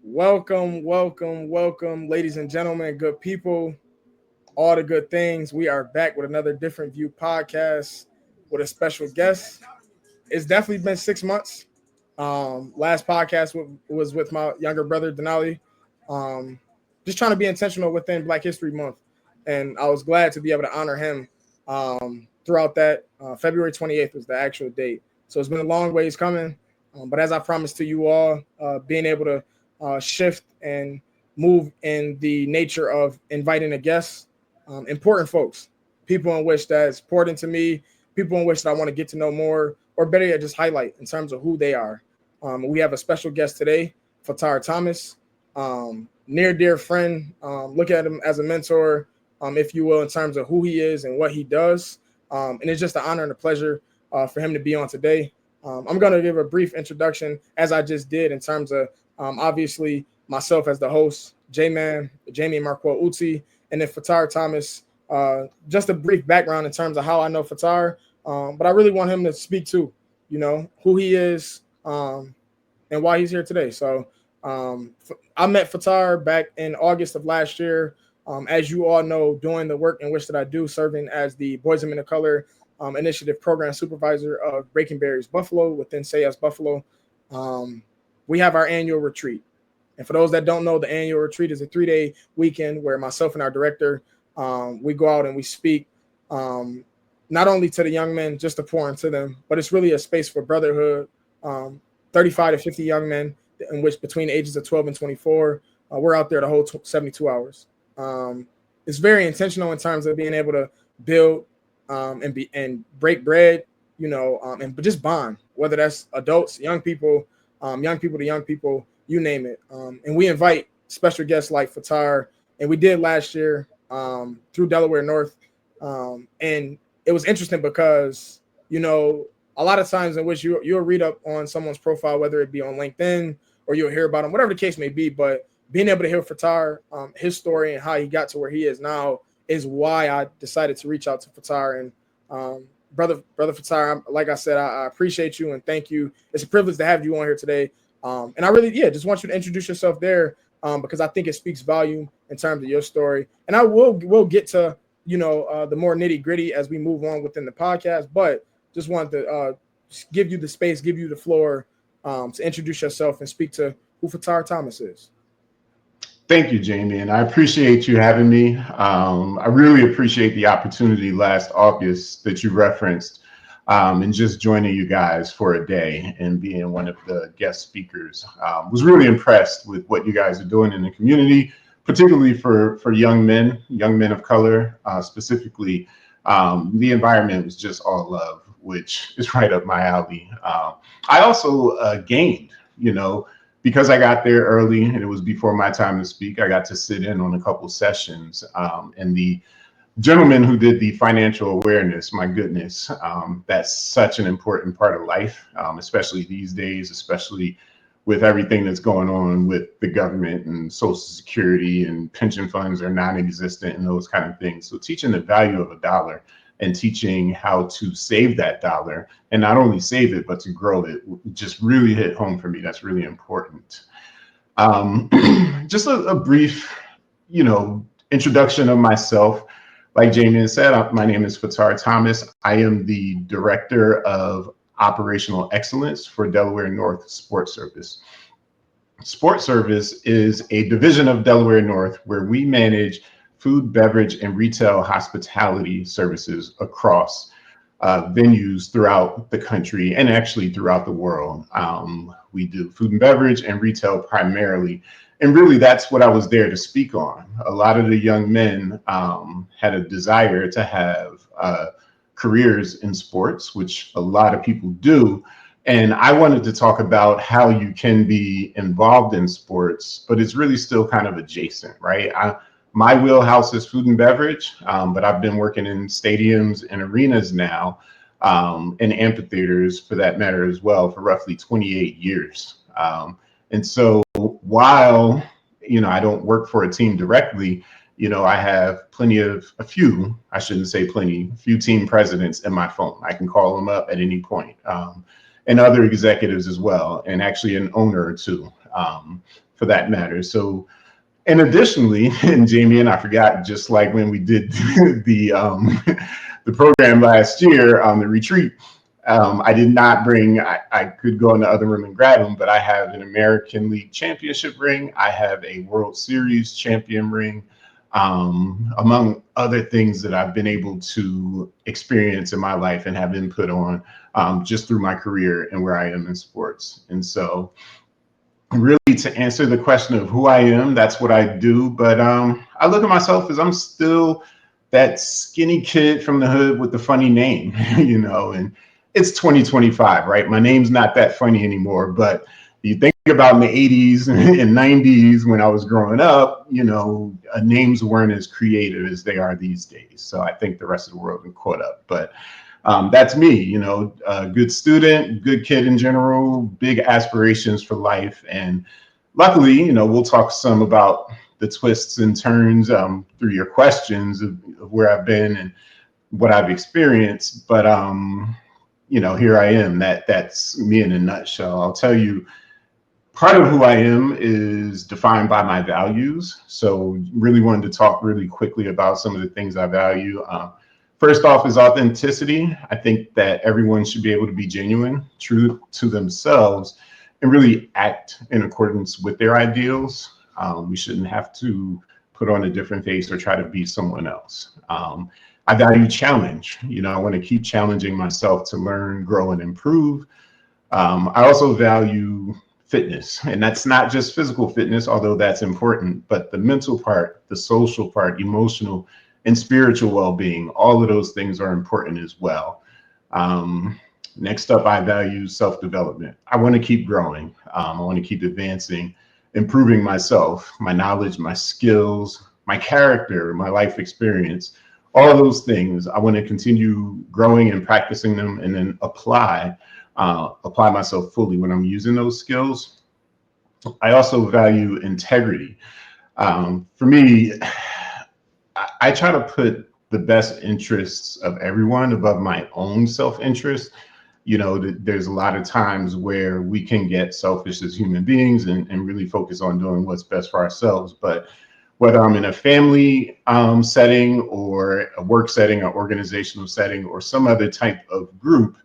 Welcome, ladies and gentlemen, good people, all the good things. We are back with another Different View podcast with a special guest. It's definitely been 6 months. Last podcast was with my younger brother, Denali. Um, just trying to be intentional within Black History Month. And I was glad to be able to honor him throughout that. February 28th was the actual date. So it's been a long ways coming. But as I promised to you all, being able to shift and move in the nature of inviting a guest, important folks, people in which that's important to me, people in which that I want to get to know more, or better yet, just highlight in terms of who they are. We have a special guest today, Fattar Thomas, near dear friend. Look at him as a mentor, if you will, in terms of who he is and what he does. And it's just an honor and a pleasure for him to be on today. I'm going to give a brief introduction, as I just did, in terms of obviously myself as the host, J-Man, Jamie Marquel Uti, and then Fattar Thomas. Just a brief background in terms of how I know Fattar, but I really want him to speak to, who he is and why he's here today. So I met Fattar back in August of last year. As you all know, doing the work in which that I do, serving as the Boys and Men of Color Initiative Program Supervisor of Breaking Barriers Buffalo within Say Yes Buffalo. We have our annual retreat. And for those that don't know, the annual retreat is a 3-day weekend where myself and our director, we go out and we speak not only to the young men, just to pour into them, but it's really a space for brotherhood. 35 to 50 young men in which between the ages of 12 and 24, we're out there the whole 72 hours. It's very intentional in terms of being able to build and break bread, and just bond, whether that's adults, young people to young people, you name it. And we invite special guests like Fattar, and we did last year through Delaware North. And it was interesting because, a lot of times in which you'll read up on someone's profile, whether it be on LinkedIn or you'll hear about them, whatever the case may be. But being able to hear Fattar, his story and how he got to where he is now is why I decided to reach out to Fattar. And brother Fattar, like I said, I appreciate you and thank you. It's a privilege to have you on here today. And I really, just want you to introduce yourself there because I think it speaks volume in terms of your story. And we'll get to, the more nitty gritty as we move on within the podcast, but just wanted to give you the space, give you the floor to introduce yourself and speak to who Fattar Thomas is. Thank you, Jamie, and I appreciate you having me. I really appreciate the opportunity last August that you referenced and just joining you guys for a day and being one of the guest speakers. Was really impressed with what you guys are doing in the community, particularly for young men of color, specifically. The environment was just all love, which is right up my alley. I also gained, because I got there early and it was before my time to speak, I got to sit in on a couple sessions. And the gentleman who did the financial awareness, my goodness, that's such an important part of life, especially these days, especially with everything that's going on with the government and Social Security and pension funds are non-existent and those kind of things. So teaching the value of a dollar and teaching how to save that dollar and not only save it, but to grow it just really hit home for me. That's really important. Just a brief, introduction of myself. Like Jamie said, my name is Fattar Thomas. I am the Director of Operational Excellence for Delaware North Sports Service. Sports Service is a division of Delaware North where we manage food, beverage, and retail hospitality services across venues throughout the country and actually throughout the world. We do food and beverage and retail primarily. And really, that's what I was there to speak on. A lot of the young men had a desire to have careers in sports, which a lot of people do. And I wanted to talk about how you can be involved in sports, but it's really still kind of adjacent, right? My wheelhouse is food and beverage, but I've been working in stadiums and arenas now, and amphitheaters for that matter as well, for roughly 28 years. And so while, I don't work for a team directly, I have a few team presidents in my phone. I can call them up at any point, and other executives as well, and actually an owner or two. for that matter. So, and additionally, and Jamie and I forgot, just like when we did the program last year on the retreat, I did not bring. I could go in the other room and grab them, but I have an American League Championship ring. I have a World Series champion ring, among other things that I've been able to experience in my life and have input on, just through my career and where I am in sports. And so, really, to answer the question of who I am, that's what I do. But I look at myself as I'm still that skinny kid from the hood with the funny name, and it's 2025, right? My name's not that funny anymore, but you think about in the 80s and 90s when I was growing up, names weren't as creative as they are these days. So I think the rest of the world has caught up. But that's me, a good student, good kid in general, big aspirations for life. And luckily, we'll talk some about the twists and turns through your questions of where I've been and what I've experienced. But, here I am. That's me in a nutshell. I'll tell you, part of who I am is defined by my values. So really wanted to talk really quickly about some of the things I value. First off is authenticity. I think that everyone should be able to be genuine, true to themselves, and really act in accordance with their ideals. We shouldn't have to put on a different face or try to be someone else. I value challenge. I want to keep challenging myself to learn, grow, and improve. I also value fitness, and that's not just physical fitness, although that's important, but the mental part, the social part, emotional and spiritual well-being, all of those things are important as well. Next up, I value self-development. I want to keep growing. I want to keep advancing, improving myself, my knowledge, my skills, my character, my life experience, all of those things. I want to continue growing and practicing them, and then apply myself fully when I'm using those skills. I also value integrity. For me, I try to put the best interests of everyone above my own self-interest. There's a lot of times where we can get selfish as human beings and really focus on doing what's best for ourselves. But whether I'm in a family setting or a work setting, or organizational setting, or some other type of group,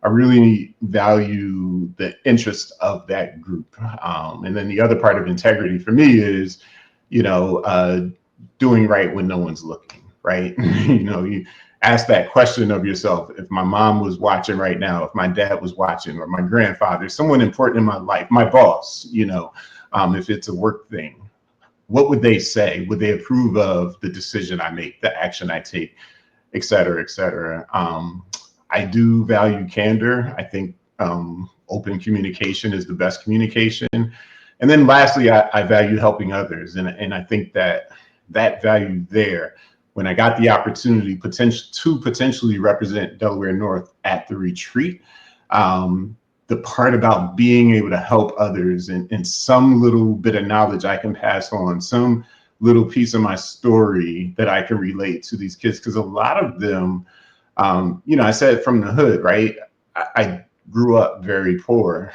I really value the interest of that group. And then the other part of integrity for me is, doing right when no one's looking, right? You ask that question of yourself. If my mom was watching right now, if my dad was watching, or my grandfather, someone important in my life, my boss, if it's a work thing, what would they say? Would they approve of the decision I make, the action I take, et cetera, et cetera? I do value candor. I think open communication is the best communication. And then lastly, I value helping others. And I think that value there, when I got the opportunity to potentially represent Delaware North at the retreat, the part about being able to help others and some little bit of knowledge I can pass on, some little piece of my story that I can relate to these kids, because a lot of them, I said from the hood, right? I grew up very poor.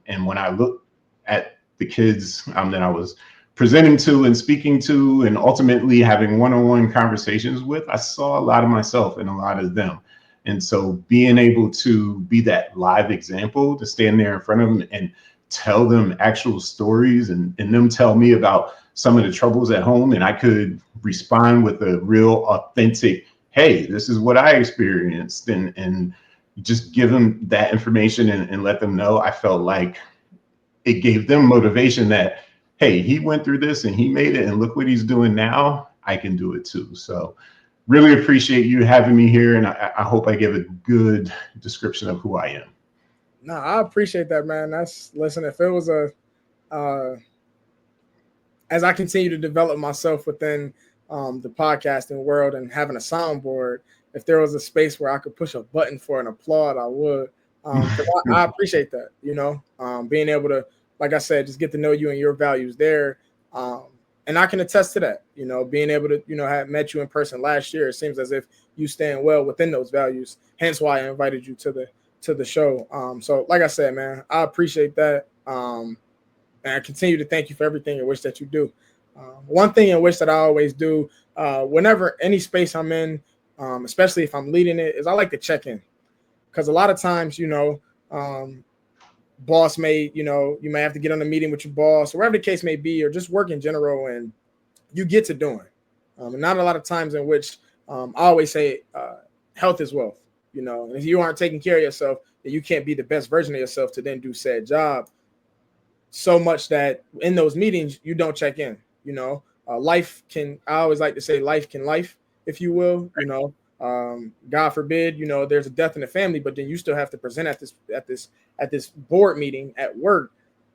And when I look at the kids that I was presenting to and speaking to and ultimately having one-on-one conversations with, I saw a lot of myself in a lot of them. And so being able to be that live example, to stand there in front of them and tell them actual stories and them tell me about some of the troubles at home, and I could respond with a real authentic, hey, this is what I experienced, and just give them that information and let them know. I felt like it gave them motivation that, hey, he went through this and he made it, and look what he's doing now. I can do it too. So really appreciate you having me here, and I hope I give a good description of who I am. No, I appreciate that, man. Listen, if it was as I continue to develop myself within the podcasting world and having a soundboard, if there was a space where I could push a button for an applaud, I would. I appreciate that, being able to, like I said, just get to know you and your values there. And I can attest to that, being able to, have met you in person last year. It seems as if you stand well within those values. Hence why I invited you to the show. So like I said, man, I appreciate that. And I continue to thank you for everything in which that you do. One thing in which that I always do, whenever any space I'm in, especially if I'm leading it, is I like to check in. Because a lot of times, um, boss may, you may have to get on a meeting with your boss, or whatever the case may be, or just work in general, and you get to doing. And not a lot of times in which I always say health is wealth. And if you aren't taking care of yourself, then you can't be the best version of yourself to then do said job. So much that in those meetings you don't check in. Life can. I always like to say life can life, if you will. God forbid, there's a death in the family, but then you still have to present at this board meeting at work,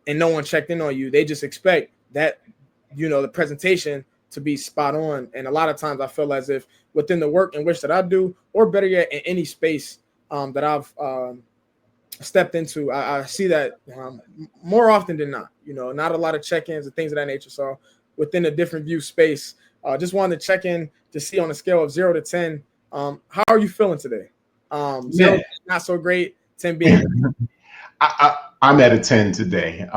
and no one checked in on you. They just expect that the presentation to be spot on. And a lot of times I feel as if within the work in which that I do, or better yet, in any space that I've stepped into, I see that more often than not. Not a lot of check-ins and things of that nature. So within a different view space, just wanted to check in to see on a scale of 0 to 10, how are you feeling today? 0 not so great, 10 being I'm at a 10 today.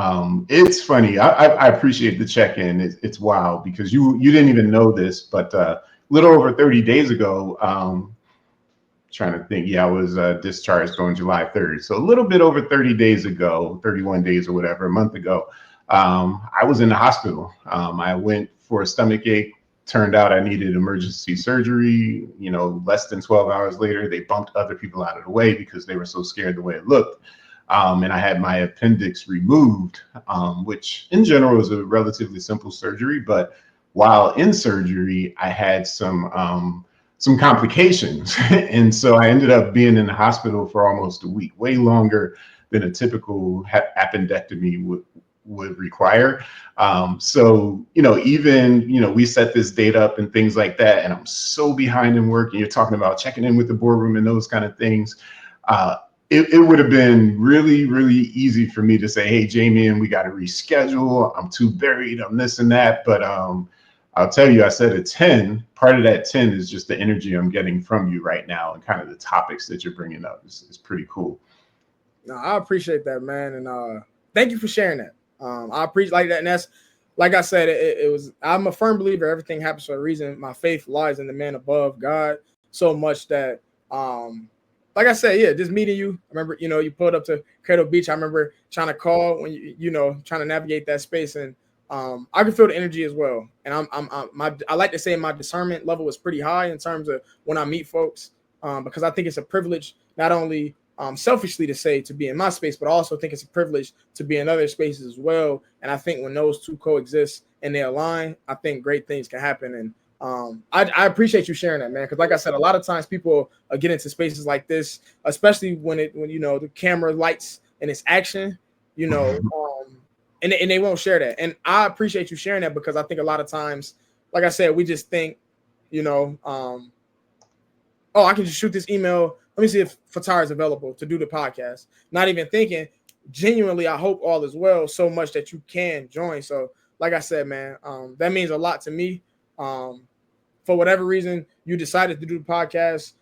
It's funny. I appreciate the check-in. It's wild because you didn't even know this, but a little over 30 days ago, trying to think. Yeah, I was discharged on July 3rd. So a little bit over 30 days ago, 31 days or whatever, a month ago, I was in the hospital. I went for a stomach ache. Turned out I needed emergency surgery. Less than 12 hours later, they bumped other people out of the way because they were so scared the way it looked. And I had my appendix removed, which in general is a relatively simple surgery. But while in surgery, I had some complications. And so I ended up being in the hospital for almost a week, way longer than a typical appendectomy would require. So, even, we set this date up and things like that, and I'm so behind in work, and you're talking about checking in with the boardroom and those kind of things. It would have been really, really easy for me to say, hey, Jamie, we got to reschedule. I'm too buried. I'm this and that. But I'll tell you, I said a 10. Part of that 10 is just the energy I'm getting from you right now, and kind of the topics that you're bringing up is pretty cool. No, I appreciate that, man. And thank you for sharing that. I appreciate like that. And that's, like I said, it was, I'm a firm believer everything happens for a reason. My faith lies in the man above, God, so much that, like I said, yeah, just meeting you. I remember, you pulled up to Cradle Beach. I remember trying to call when trying to navigate that space, and I can feel the energy as well. And I like to say my discernment level is pretty high in terms of when I meet folks, because I think it's a privilege not only selfishly to say to be in my space, but I also think it's a privilege to be in other spaces as well. And I think when those two coexist and they align, I think great things can happen. And I appreciate you sharing that, man. Because like I said, a lot of times people get into spaces like this, especially when the camera lights and it's action, and they won't share that. And I appreciate you sharing that because I think a lot of times, like I said, we just think, oh, I can just shoot this email. Let me see if Fattar is available to do the podcast. Not even thinking, genuinely, I hope all is well so much that you can join. So, like I said, man, that means a lot to me. For whatever reason, you decided to do the podcast,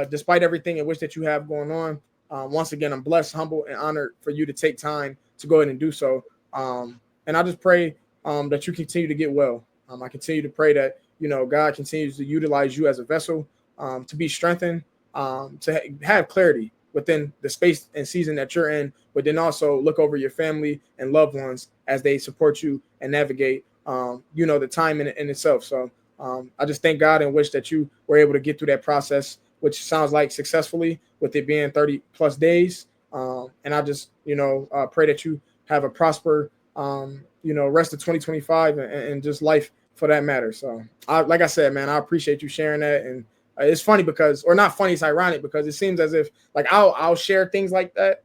despite everything in which that you have going on. Once again, I'm blessed, humble, and honored for you to take time to go ahead and do so. And I just pray that you continue to get well. I continue to pray that, God continues to utilize you as a vessel to be strengthened, to have clarity within the space and season that you're in, but then also look over your family and loved ones as they support you and navigate, the time in itself. So I just thank God and wish that you were able to get through that process, which sounds like successfully, with it being 30 plus days. And I just, pray that you have a prosper, rest of 2025 and just life for that matter. So like I said, man, I appreciate you sharing that. And it's funny because, or not funny, it's ironic because it seems as if like I'll share things like that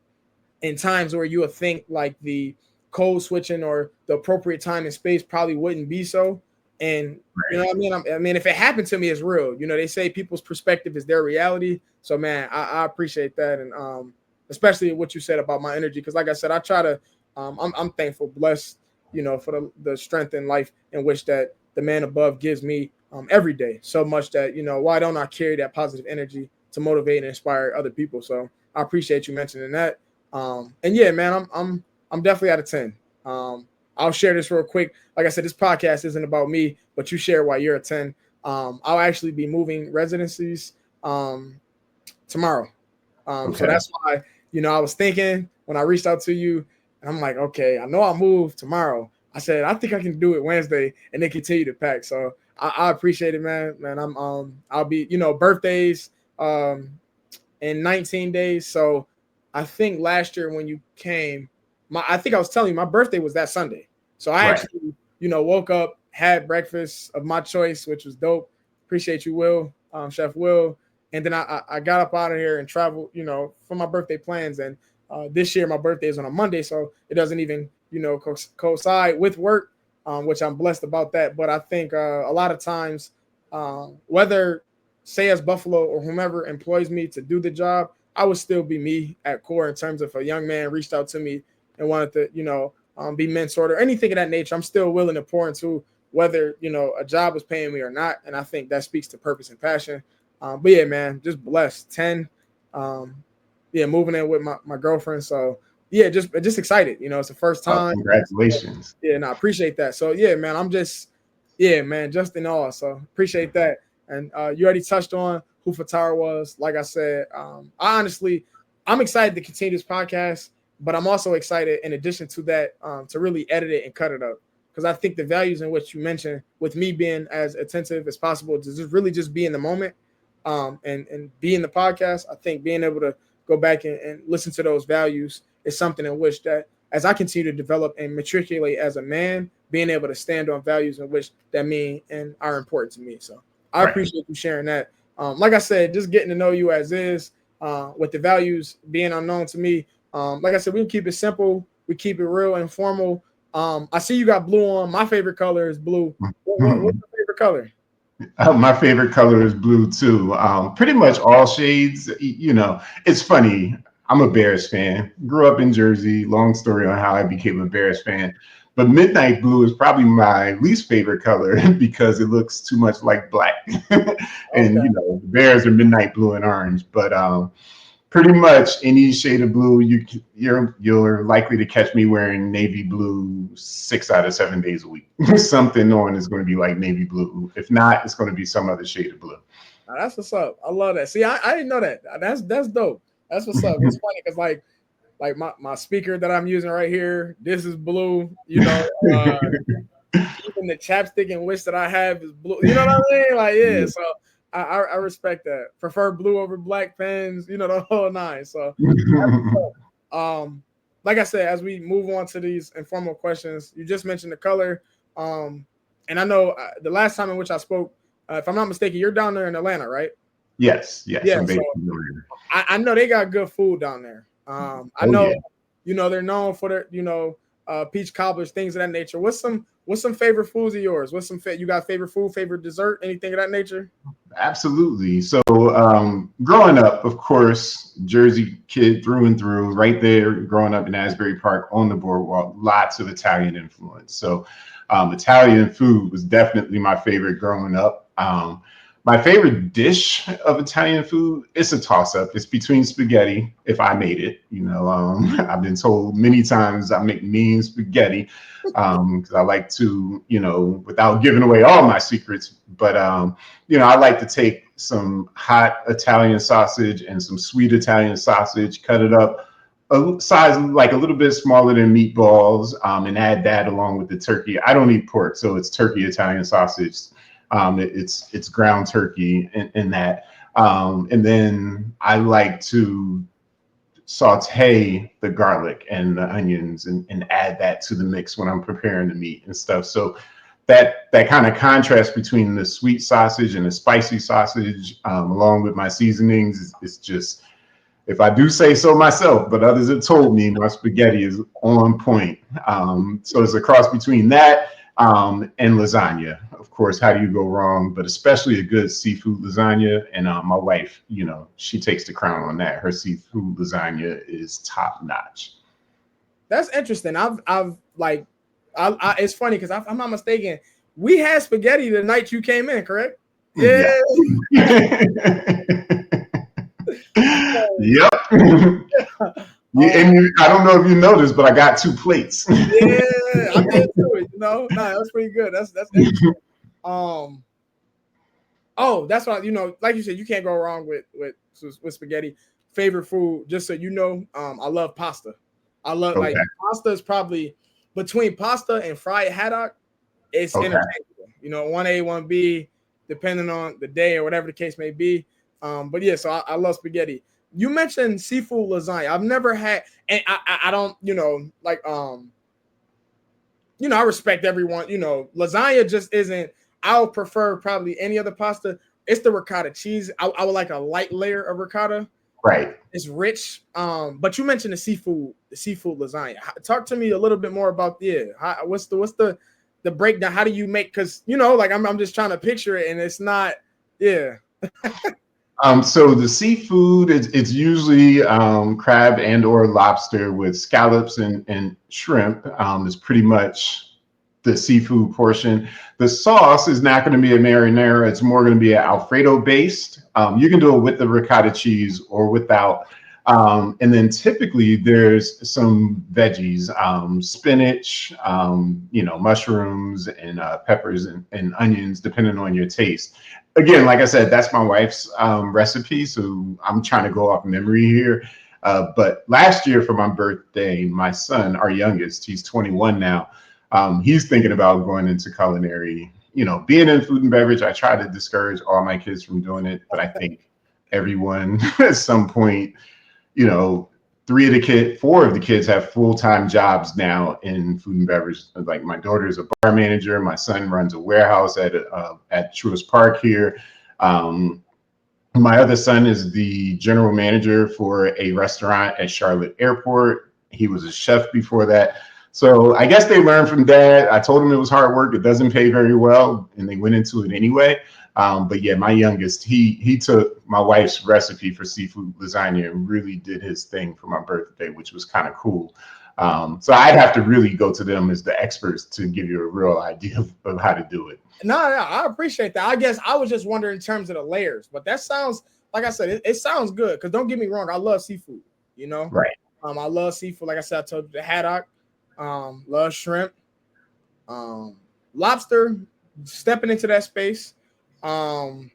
in times where you would think like the code switching or the appropriate time and space probably wouldn't be so. And you know what I mean? I mean, if it happened to me, it's real. They say people's perspective is their reality. So man, I appreciate that. And especially what you said about my energy. Cause like I said, I try to, I'm thankful, blessed, for the strength in life in which that the man above gives me every day, so much that, why don't I carry that positive energy to motivate and inspire other people? So I appreciate you mentioning that. And yeah, man, I'm definitely out of 10. I'll share this real quick. Like I said, this podcast isn't about me, but you share why you're a 10. I'll actually be moving residencies tomorrow. So Okay. that's why, I was thinking when I reached out to you, and I'm like, okay, I know I'll move tomorrow. I said, I think I can do it Wednesday and then continue to pack. So I appreciate it, man. Man, I'll be, birthdays in 19 days. So I think last year when you came, I think I was telling you my birthday was that Sunday. So I Right. actually, woke up, had breakfast of my choice, which was dope. Appreciate you, Will, Chef Will. And then I got up out of here and traveled, for my birthday plans. And this year my birthday is on a Monday, so it doesn't even, coincide with work, which I'm blessed about that. But I think a lot of times, whether say as Buffalo or whomever employs me to do the job, I would still be me at core in terms of a young man reached out to me and wanted to, be mentored or anything of that nature. I'm still willing to pour into whether, a job is paying me or not. And I think that speaks to purpose and passion. But yeah, man, just blessed. 10. Moving in with my girlfriend. So yeah, just excited. It's the first Oh, time. congratulations. Yeah, no, I appreciate that. So yeah, man, just in awe. So appreciate that. And you already touched on who Fattar was. Like I said, I'm excited to continue this podcast, but I'm also excited, in addition to that, to really edit it and cut it up. Because I think the values in which you mentioned, with me being as attentive as possible to just be in the moment, and be in the podcast, I think being able to go back and listen to those values is something in which that, as I continue to develop and matriculate as a man, being able to stand on values in which that mean and are important to me. So I Right. appreciate you sharing that. Like I said, just getting to know you as is, with the values being unknown to me. Like I said, we can keep it simple. We keep it real and formal. I see you got blue on. My favorite color is blue. What's your favorite color? My favorite color is blue too. Pretty much all shades. It's funny. I'm a Bears fan. Grew up in Jersey. Long story on how I became a Bears fan. But midnight blue is probably my least favorite color because it looks too much like black. And Okay. the Bears are midnight blue and orange. But pretty much any shade of blue, you're likely to catch me wearing navy blue 6 out of 7 days a week. Something on is going to be like navy blue. If not, it's going to be some other shade of blue. Now, that's what's up. I love that. See, I didn't know that. That's dope. That's what's up. It's funny because like my speaker that I'm using right here, this is blue. Even the chapstick and wish that I have is blue. You know what I mean? Like, yeah. So I respect that. Prefer blue over black pens. The whole nine. So um, like I said, as we move on to these informal questions, you just mentioned the color. And I know the last time in which I spoke, if I'm not mistaken, you're down there in Atlanta, right? Yes, Yeah. I'm So based in Atlanta. I know they got good food down there. I Oh know, yeah. they're known for their, peach cobblers, things of that nature. What's some favorite foods of yours? You got favorite food, favorite dessert, anything of that nature? Absolutely. So, growing up, of course, Jersey kid through and through, right there, growing up in Asbury Park on the boardwalk, lots of Italian influence. So, Italian food was definitely my favorite growing up. My favorite dish of Italian food, it's a toss up. It's between spaghetti, if I made it. I've been told many times I make mean spaghetti because I like to, without giving away all my secrets, but I like to take some hot Italian sausage and some sweet Italian sausage, cut it up a size like a little bit smaller than meatballs, and add that along with the turkey. I don't eat pork, so it's turkey Italian sausage. It's ground turkey in that, and then I like to saute the garlic and the onions and add that to the mix when I'm preparing the meat and stuff. So that kind of contrast between the sweet sausage and the spicy sausage, along with my seasonings, is just, if I do say so myself, but others have told me my spaghetti is on point. So it's a cross between that and lasagna. Of course, how do you go wrong? But especially a good seafood lasagna. And my wife, she takes the crown on that. Her seafood lasagna is top notch. That's interesting. I've like, it's funny because I'm not mistaken. We had spaghetti the night you came in, correct? Yeah. Yeah. Yep. I don't know if you noticed, but I got 2 plates. Yeah, I did No, that's pretty good. That's interesting. Oh, that's what like you said, you can't go wrong with spaghetti. Favorite food, just so you know, I love pasta. I love Okay. like pasta is probably between pasta and fried haddock. It's Okay. interchangeable. 1A, 1B, depending on the day or whatever the case may be. But yeah, so I love spaghetti. You mentioned seafood lasagna. I've never had, and I don't, I respect everyone. Lasagna just isn't. I would prefer probably any other pasta. It's the ricotta cheese. I would like a light layer of ricotta. Right. It's rich. But you mentioned the seafood lasagna. Talk to me a little bit more about what's the breakdown? How do you make? Because like I'm just trying to picture it, and it's not. Yeah. So the seafood it's usually crab and or lobster with scallops and shrimp. Is pretty much the seafood portion. The sauce is not going to be a marinara. It's more going to be an Alfredo based. You can do it with the ricotta cheese or without. And then typically there's some veggies, spinach, mushrooms and peppers and onions, depending on your taste. Again, like I said, that's my wife's recipe. So I'm trying to go off memory here. But last year for my birthday, my son, our youngest, he's 21 now. He's thinking about going into culinary. Being in food and beverage, I try to discourage all my kids from doing it, but I think everyone at some point, 4 of the kids have full-time jobs now in food and beverage. Like my daughter is a bar manager, my son runs a warehouse at Truist Park here. My other son is the general manager for a restaurant at Charlotte Airport. He was a chef before that. So I guess they learned from dad. I told him it was hard work. It doesn't pay very well, and they went into it anyway. But yeah, my youngest, he took my wife's recipe for seafood lasagna and really did his thing for my birthday, which was kind of cool. So I'd have to really go to them as the experts to give you a real idea of how to do it. No, I appreciate that. I guess I was just wondering in terms of the layers, but that sounds like I said, it sounds good. Because don't get me wrong, I love seafood. Right. I love seafood. Like I said, I told you the haddock. Love shrimp, lobster. Stepping into that space. Love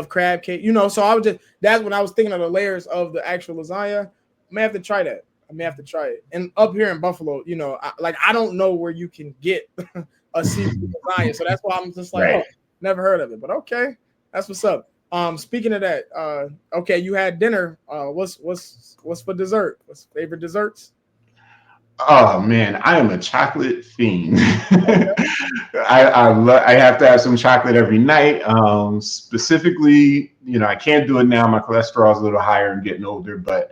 crab cake. So that's when I was thinking of the layers of the actual lasagna. I may have to try that. I may have to try it. And up here in Buffalo, I don't know where you can get a seafood lasagna, so that's why I'm just like, right. Oh, never heard of it. But okay, that's what's up. Speaking of that, okay, you had dinner. What's for dessert? What's favorite desserts? Oh man, I am a chocolate fiend. I have to have some chocolate every night. Specifically, I can't do it now. My cholesterol is a little higher and getting older, but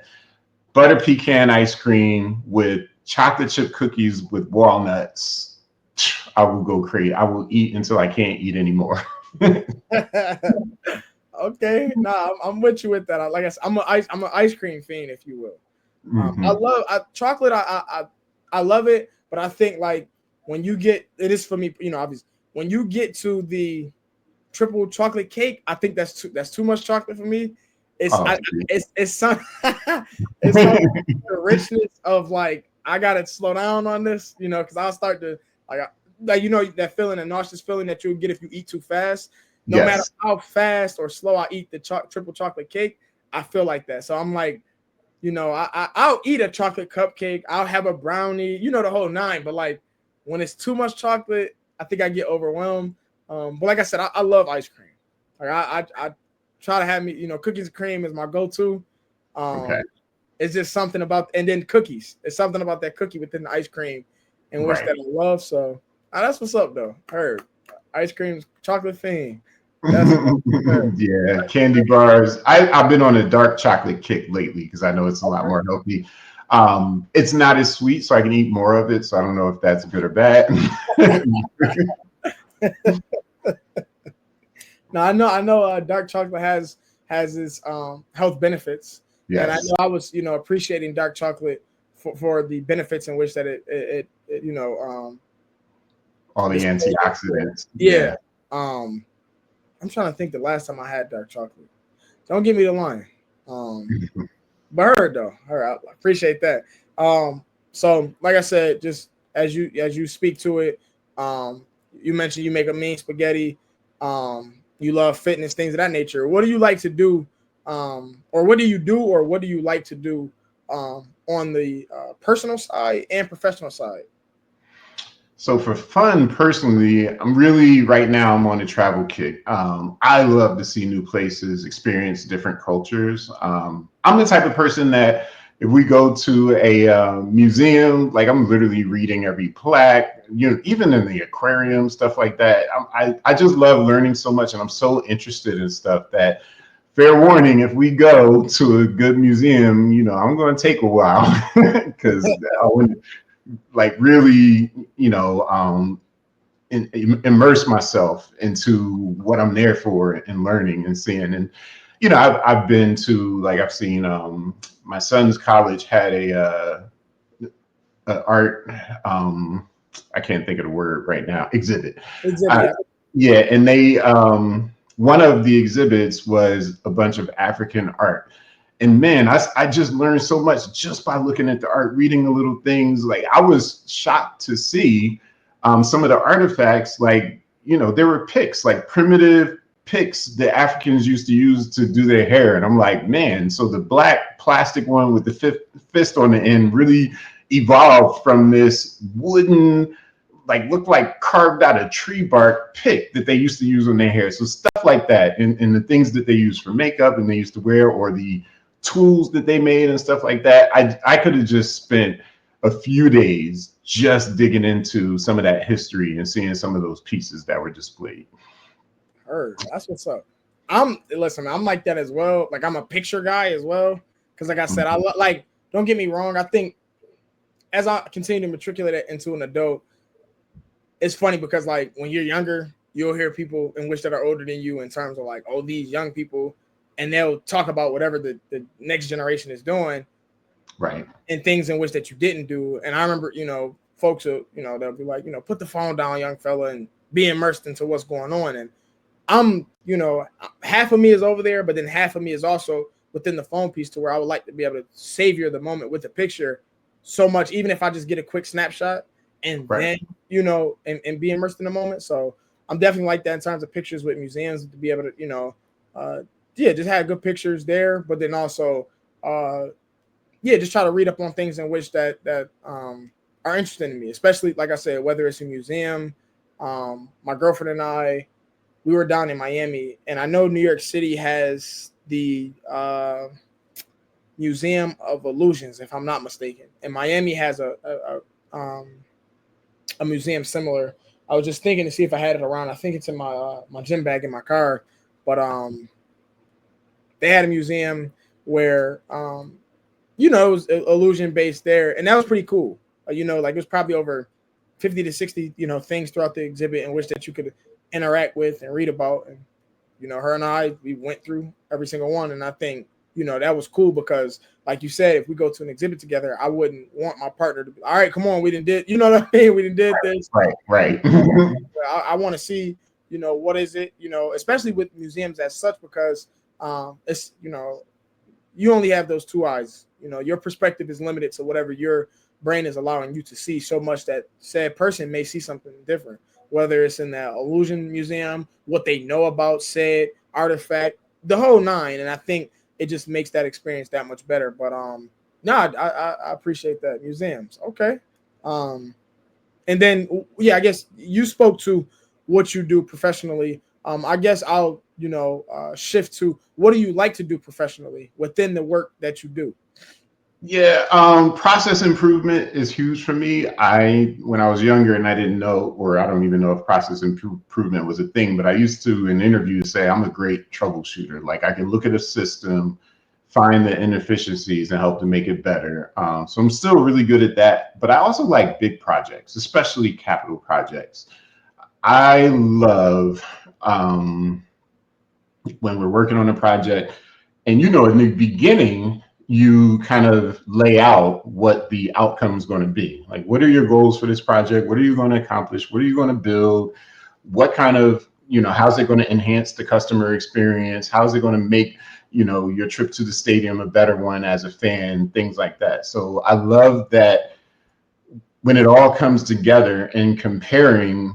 butter pecan ice cream with chocolate chip cookies with walnuts. I will go crazy. I will eat until I can't eat anymore. Okay, nah, I'm with you with that. Like I said, I'm an ice cream fiend, if you will. I Mm-hmm. love chocolate. I love it, but I think like when you get it is for me, obviously when you get to the triple chocolate cake, I think that's too much chocolate for me. It's Oh, it's some it's some the richness of like I gotta slow down on this, because I'll start to that feeling, a nauseous feeling that you'll get if you eat too fast. No matter yes. how fast or slow I eat the triple chocolate cake, I feel like that. So I'm like, I'll eat a chocolate cupcake. I'll have a brownie, the whole nine. But like when it's too much chocolate, I think I get overwhelmed. But like I said, I love ice cream. Like I try to have me, cookies and cream is my go-to. Okay. It's just something about, and then cookies. It's something about that cookie within the ice cream, in which Right. that I love. So that's what's up, though. Heard ice cream's chocolate fiend. That's Yeah, candy bars. I've been on a dark chocolate kick lately because I know it's a lot more healthy. It's not as sweet, so I can eat more of it. So I don't know if that's good or bad. Now I know. Dark chocolate has its health benefits, and I Yes, know I was appreciating dark chocolate for the benefits in which that it all the displays. antioxidants. Yeah. Yeah. I'm trying to think the last time I had dark chocolate. Don't give me the line. But heard though. All right, I appreciate that. So like I said, just as you speak to it, you mentioned you make a mean spaghetti. You love fitness, things of that nature. What do you like to do, or what do you do, or what do you like to do on the personal side and professional side? So for fun, personally, I'm really right now I'm on a travel kick. I love to see new places, experience different cultures. I'm the type of person that if we go to a museum, like I'm literally reading every plaque, even in the aquarium, stuff like that. I just love learning so much, and I'm so interested in stuff that. Fair warning, if we go to a good museum, I'm going to take a while because like really, immerse myself into what I'm there for and learning and seeing. And I've been to like I've seen my son's college had a art I can't think of the word right now exhibit. Exhibit. Yeah, and they one of the exhibits was a bunch of African art. And man, I just learned so much just by looking at the art, reading the little things. Like I was shocked to see some of the artifacts. Like there were picks, like primitive picks that Africans used to use to do their hair. And I'm like, man, so the black plastic one with the fist on the end really evolved from this wooden, like looked like carved out of tree bark pick that they used to use on their hair. So stuff like that, and the things that they use for makeup and they used to wear, or the tools that they made and stuff like that. I could have just spent a few days just digging into some of that history and seeing some of those pieces that were displayed. Heard. That's what's up. Listen, I'm like that as well. Like I'm a picture guy as well. Because like I said, like, don't get me wrong. I think as I continue to matriculate into an adult, it's funny because like when you're younger, you'll hear people in which that are older than you in terms of like, oh, these young people, and they'll talk about whatever the next generation is doing, right? And things in which that you didn't do. And I remember, folks will, they'll be like, put the phone down, young fella, and be immersed into what's going on. And I'm, half of me is over there, but then half of me is also within the phone piece to where I would like to be able to savor the moment with the picture so much, even if I just get a quick snapshot and right. then, and be immersed in the moment. So I'm definitely like that in terms of pictures with museums to be able to, just have good pictures there, but then also, just try to read up on things in which that are interesting to me, especially like I said, whether it's a museum. My girlfriend and I, we were down in Miami, and I know New York City has the Museum of Illusions, if I'm not mistaken, and Miami has a museum similar. I was just thinking to see if I had it around. I think it's in my gym bag in my car, but they had a museum where it was illusion based there, and that was pretty cool. Like it was probably over 50 to 60 things throughout the exhibit in which that you could interact with and read about. And her and I, we went through every single one, and I think that was cool because, like you said, if we go to an exhibit together, I wouldn't want my partner to be, all right, come on, we didn't did, what I mean? We didn't did this. Right. I want to see, what is it, especially with museums as such, because it's, you only have those two eyes. Your perspective is limited to whatever your brain is allowing you to see, so much that said person may see something different, whether it's in that illusion museum, what they know about said artifact, the whole nine. And I think it just makes that experience that much better. But I appreciate that. Museums. Okay. And then, I guess you spoke to what you do professionally. I guess I'll, shift to what do you like to do professionally within the work that you do? Yeah, process improvement is huge for me. When I was younger and I didn't know, or I don't even know if process improvement was a thing, but I used to in interviews say I'm a great troubleshooter. Like I can look at a system, find the inefficiencies and help to make it better. So I'm still really good at that. But I also like big projects, especially capital projects. I love when we're working on a project, and in the beginning you kind of lay out what the outcome is going to be. Like, what are your goals for this project? What are you going to accomplish? What are you going to build? What kind of, how's it going to enhance the customer experience? How's it going to make, your trip to the stadium a better one as a fan? Things like that. So I love that when it all comes together and comparing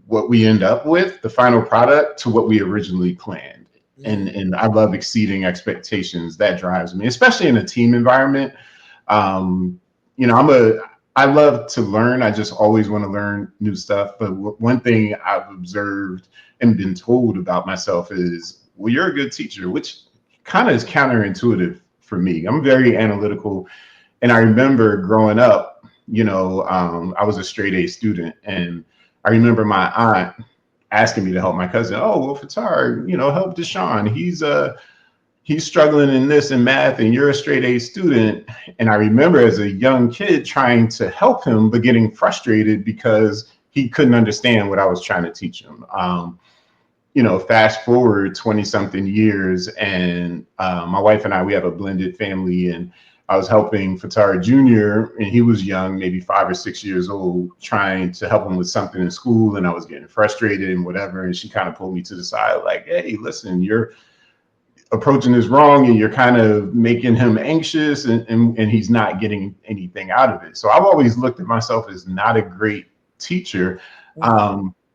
what we end up with, the final product, to what we originally planned. And I love exceeding expectations. That drives me, especially in a team environment. Um, you know, I love to learn. I just always want to learn new stuff. But one thing I've observed and been told about myself is, well, you're a good teacher, which kind of is counterintuitive for me. I'm very analytical. And I remember growing up, I was a straight A student. And I remember my aunt asking me to help my cousin. Oh, well, Fattar, help Deshaun. He's struggling in this in math, and you're a straight A student. And I remember as a young kid trying to help him, but getting frustrated because he couldn't understand what I was trying to teach him. Fast forward 20 something years, and my wife and I, we have a blended family, and I was helping Fattar Jr., and he was young, maybe 5 or 6 years old, trying to help him with something in school, and I was getting frustrated and whatever. And she kind of pulled me to the side, like, hey, listen, you're approaching this wrong, and you're kind of making him anxious, and he's not getting anything out of it. So I've always looked at myself as not a great teacher.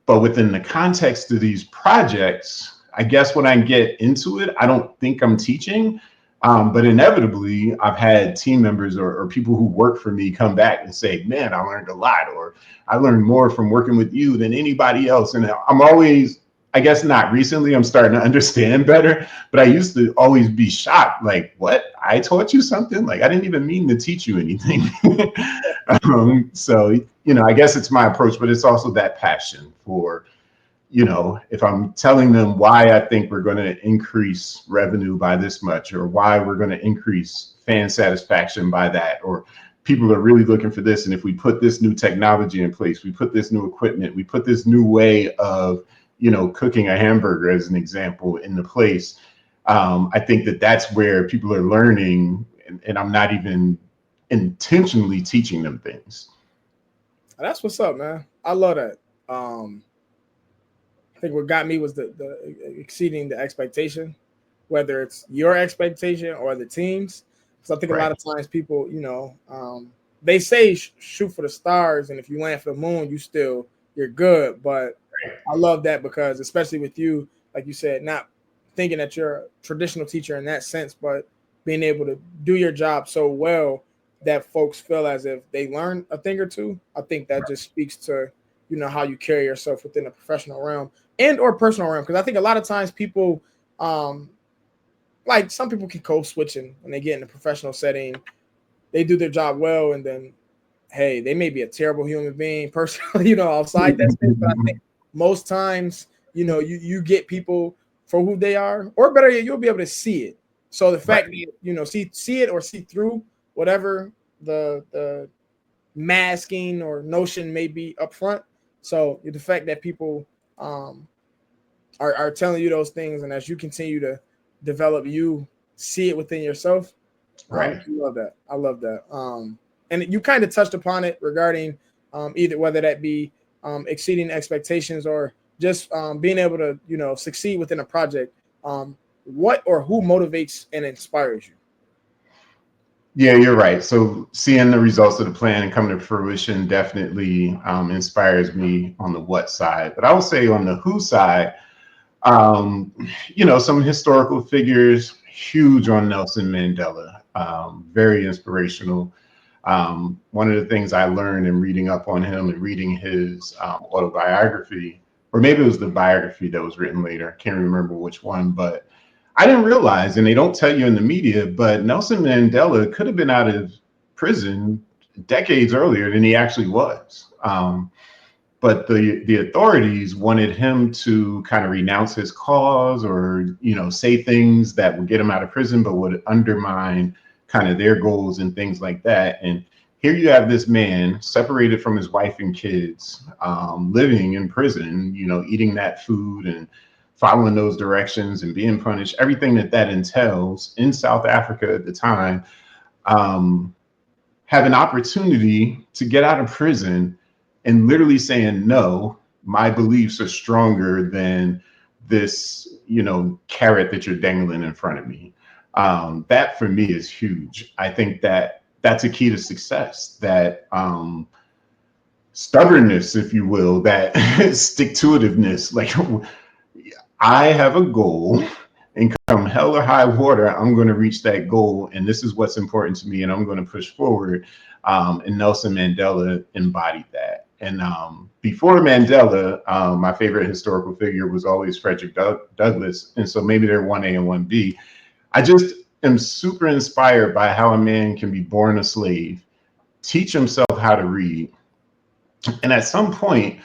But within the context of these projects, I guess when I get into it, I don't think I'm teaching. But inevitably, I've had team members or people who work for me come back and say, man, I learned a lot, or I learned more from working with you than anybody else. And I'm always, I guess not recently, I'm starting to understand better, but I used to always be shocked, like, what? I taught you something? Like, I didn't even mean to teach you anything. So, I guess it's my approach, but it's also that passion for, if I'm telling them why I think we're going to increase revenue by this much, or why we're going to increase fan satisfaction by that, or people are really looking for this, and if we put this new technology in place, we put this new equipment, we put this new way of, cooking a hamburger as an example in the place, I think that that's where people are learning, and I'm not even intentionally teaching them things. That's what's up, man. I love that. I think what got me was the exceeding the expectation, whether it's your expectation or the team's. Because I think a lot Right. of times people, they say shoot for the stars, and if you land for the moon, you're good. But I love that because, especially with you, like you said, not thinking that you're a traditional teacher in that sense, but being able to do your job so well that folks feel as if they learn a thing or two. I think that just speaks to how you carry yourself within the professional realm and or personal realm. Because I think a lot of times people, like some people can code switching when they get in a professional setting. They do their job well, and then hey, they may be a terrible human being personally, outside that space. But I think most times, you get people for who they are, or better yet, you'll be able to see it. So the fact that see it or see through whatever the masking or notion may be up front. So the fact that people um, are telling you those things, and as you continue to develop, you see it within yourself. Right. I love that. I love that. And you kind of touched upon it regarding either whether that be exceeding expectations or just being able to succeed within a project. What or who motivates and inspires you? Yeah, you're right. So seeing the results of the plan and coming to fruition definitely inspires me on the what side. But I would say on the who side, um, some historical figures, huge on Nelson Mandela, very inspirational. One of the things I learned in reading up on him and reading his autobiography, or maybe it was the biography that was written later, I can't remember which one, but I didn't realize, and they don't tell you in the media, but Nelson Mandela could have been out of prison decades earlier than he actually was. But the authorities wanted him to kind of renounce his cause, or say things that would get him out of prison but would undermine kind of their goals and things like that. And here you have this man separated from his wife and kids, living in prison, eating that food and following those directions and being punished, everything that entails in South Africa at the time, um, have an opportunity to get out of prison and literally saying, no, my beliefs are stronger than this, carrot that you're dangling in front of me. That for me is huge. I think that that's a key to success, that stubbornness, if you will, that stick-to-itiveness. Like, I have a goal, and come hell or high water, I'm going to reach that goal, and this is what's important to me, and I'm going to push forward. And Nelson Mandela embodied that. And before Mandela, my favorite historical figure was always Frederick Douglass, and so maybe they're 1A and 1B. I just am super inspired by how a man can be born a slave, teach himself how to read, and at some point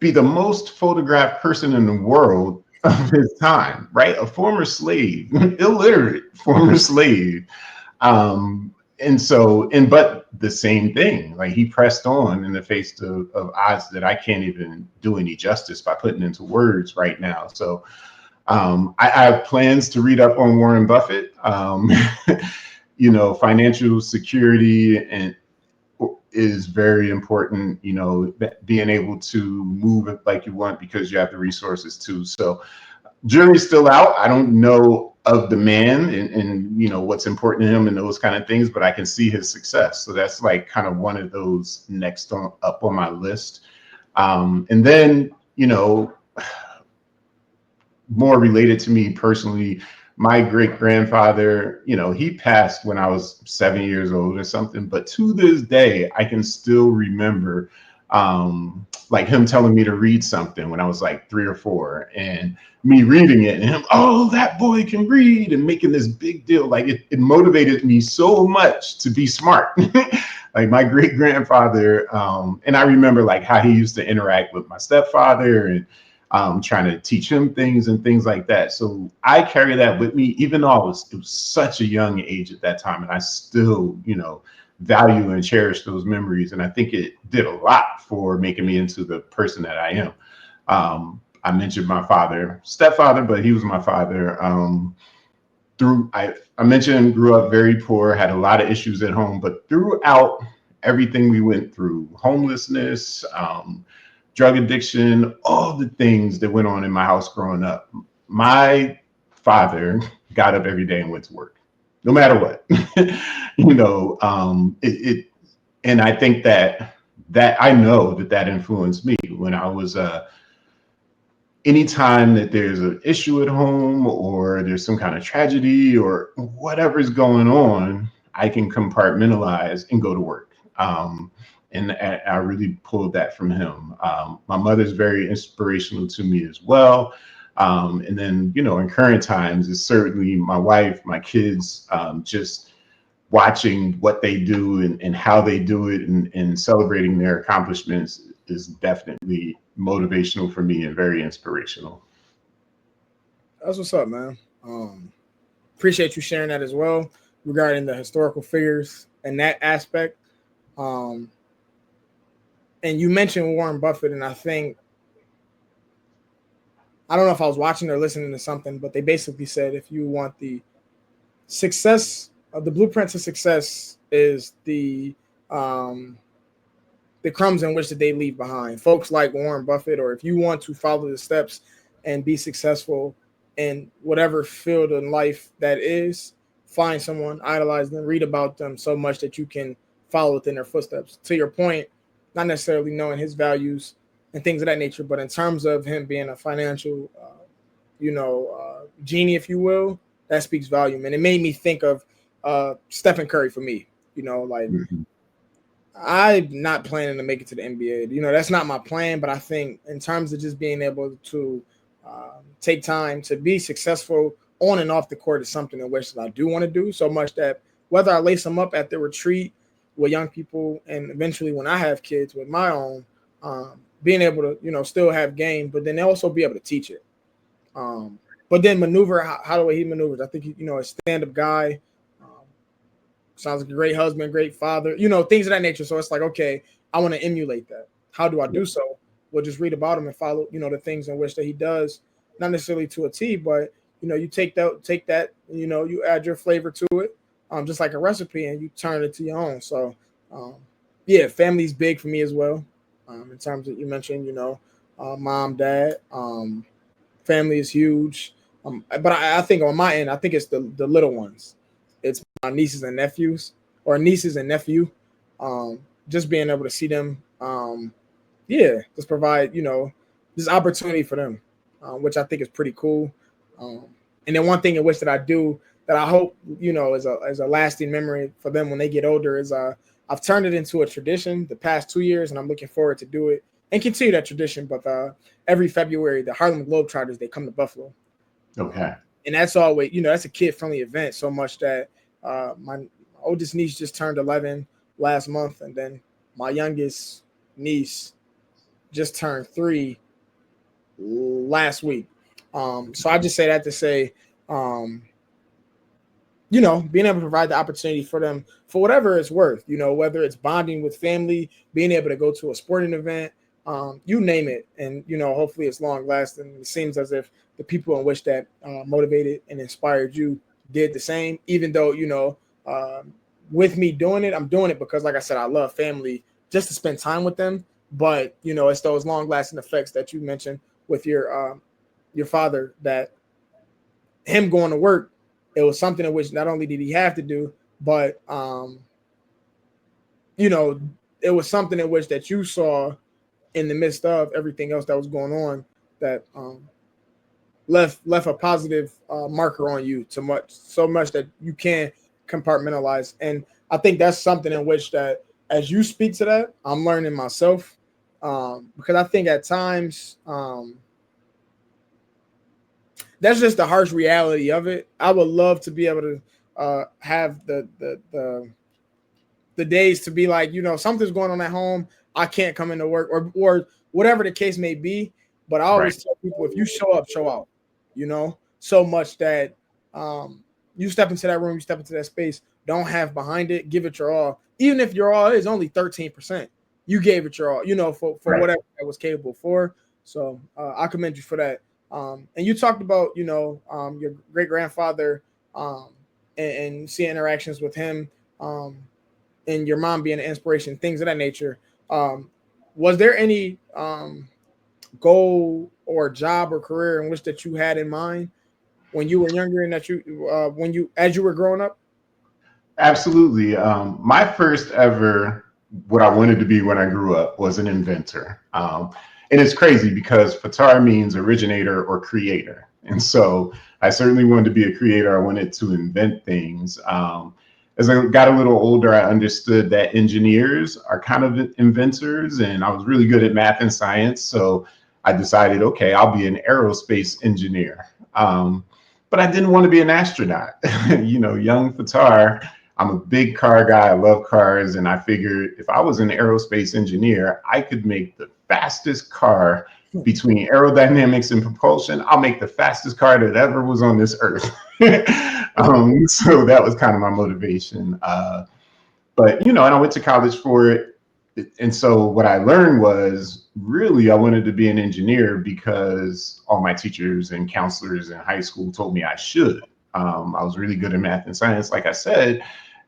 be the most photographed person in the world of his time, right? A former slave, illiterate former slave. And so, but the same thing, like he pressed on in the face of odds that I can't even do any justice by putting into words right now. So I have plans to read up on Warren Buffett. Financial security and is very important, being able to move it like you want because you have the resources too. So jury's still out. I don't know of the man and what's important to him and those kind of things, but I can see his success. So that's like kind of one of those next up on my list. And then, more related to me personally, my great grandfather, he passed when I was 7 years old or something. But to this day, I can still remember like him telling me to read something when I was like 3 or 4 and me reading it and him, oh, that boy can read, and making this big deal. Like it motivated me so much to be smart. Like my great grandfather, and I remember like how he used to interact with my stepfather and trying to teach him things and things like that. So I carry that with me, even though it was such a young age at that time, and I still, value and cherish those memories. And I think it did a lot for making me into the person that I am. I mentioned my stepfather, but he was my father. I mentioned grew up very poor, had a lot of issues at home, but throughout everything we went through, homelessness, drug addiction, all the things that went on in my house growing up, my father got up every day and went to work, no matter what. And I think that I know that influenced me when I was anytime that there's an issue at home or there's some kind of tragedy or whatever's going on, I can compartmentalize and go to work. And I really pulled that from him. My mother's very inspirational to me as well. And then, in current times, it's certainly my wife, my kids, just watching what they do and how they do it and celebrating their accomplishments is definitely motivational for me and very inspirational. That's what's up, man. Appreciate you sharing that as well regarding the historical figures and that aspect. And you mentioned Warren Buffett, and I don't know if I was watching or listening to something, but they basically said if you want the success, the blueprint to success is the crumbs in which that they leave behind. Folks like Warren Buffett, or if you want to follow the steps and be successful in whatever field in life that is, find someone, idolize them, read about them so much that you can follow within their footsteps. To your point, not necessarily knowing his values and things of that nature, but in terms of him being a financial, genie, if you will, that speaks volume. And it made me think of Stephen Curry for me. Mm-hmm. I'm not planning to make it to the NBA. That's not my plan, but I think in terms of just being able to take time to be successful on and off the court is something in which I do want to do so much that whether I lace them up at the retreat with young people and eventually when I have kids with my own, being able to, still have game, but then also be able to teach it. But then maneuver how the way he maneuvers. I think, a stand-up guy, sounds like a great husband, great father, things of that nature. So it's like, okay, I want to emulate that. How do I do so? Well, just read about him and follow, the things in which that he does, not necessarily to a T, but you take that, you add your flavor to it, just like a recipe, and you turn it to your own. So, yeah, family's big for me as well. In terms of you mentioned, mom, dad, family is huge. But I think on my end, I think it's the little ones. It's my nieces and nephew. Just being able to see them yeah, just provide, this opportunity for them, which I think is pretty cool. Um, and then one thing in which that I do that I hope, is a lasting memory for them when they get older is I've turned it into a tradition the past 2 years, and I'm looking forward to do it and continue that tradition. But every February, the Harlem Globetrotters, they come to Buffalo. Okay. And that's always, that's a kid friendly event so much that my oldest niece just turned 11 last month, and then my youngest niece just turned 3 last week. So I just say that to say, um, being able to provide the opportunity for them for whatever it's worth, whether it's bonding with family, being able to go to a sporting event, you name it. And, hopefully it's long lasting. It seems as if the people in which that motivated and inspired you did the same, even though, with me doing it, I'm doing it because, like I said, I love family just to spend time with them. But, it's those long lasting effects that you mentioned with your father, that him going to work, it was something in which not only did he have to do, but you know, it was something in which that you saw in the midst of everything else that was going on that left a positive marker on you so much that you can compartmentalize. And I think that's something in which that as you speak to that, I'm learning myself, because I think at times that's just the harsh reality of it. I would love to be able to have the days to be like, something's going on at home, I can't come into work, or whatever the case may be. But I Right. always tell people, if you show up, show out. So much that you step into that room, you step into that space, don't have behind it, give it your all. Even if your all is only 13%, you gave it your all. For Right. whatever that was capable for. So I commend you for that. And you talked about your great grandfather, um, and seeing interactions with him. And your mom being an inspiration, things of that nature. Um, was there any goal or job or career in which that you had in mind when you were younger, and that as you were growing up? Absolutely. My first ever, what I wanted to be when I grew up was an inventor. And it's crazy because Fattar means originator or creator. And so I certainly wanted to be a creator. I wanted to invent things. As I got a little older, I understood that engineers are kind of inventors, and I was really good at math and science. So I decided, okay, I'll be an aerospace engineer. But I didn't want to be an astronaut. Young Fattar, I'm a big car guy. I love cars. And I figured if I was an aerospace engineer, I could make the fastest car between aerodynamics and propulsion. I'll make the fastest car that ever was on this earth. So that was kind of my motivation. And I went to college for it. And so what I learned was really I wanted to be an engineer because all my teachers and counselors in high school told me I should. I was really good at math and science, like I said.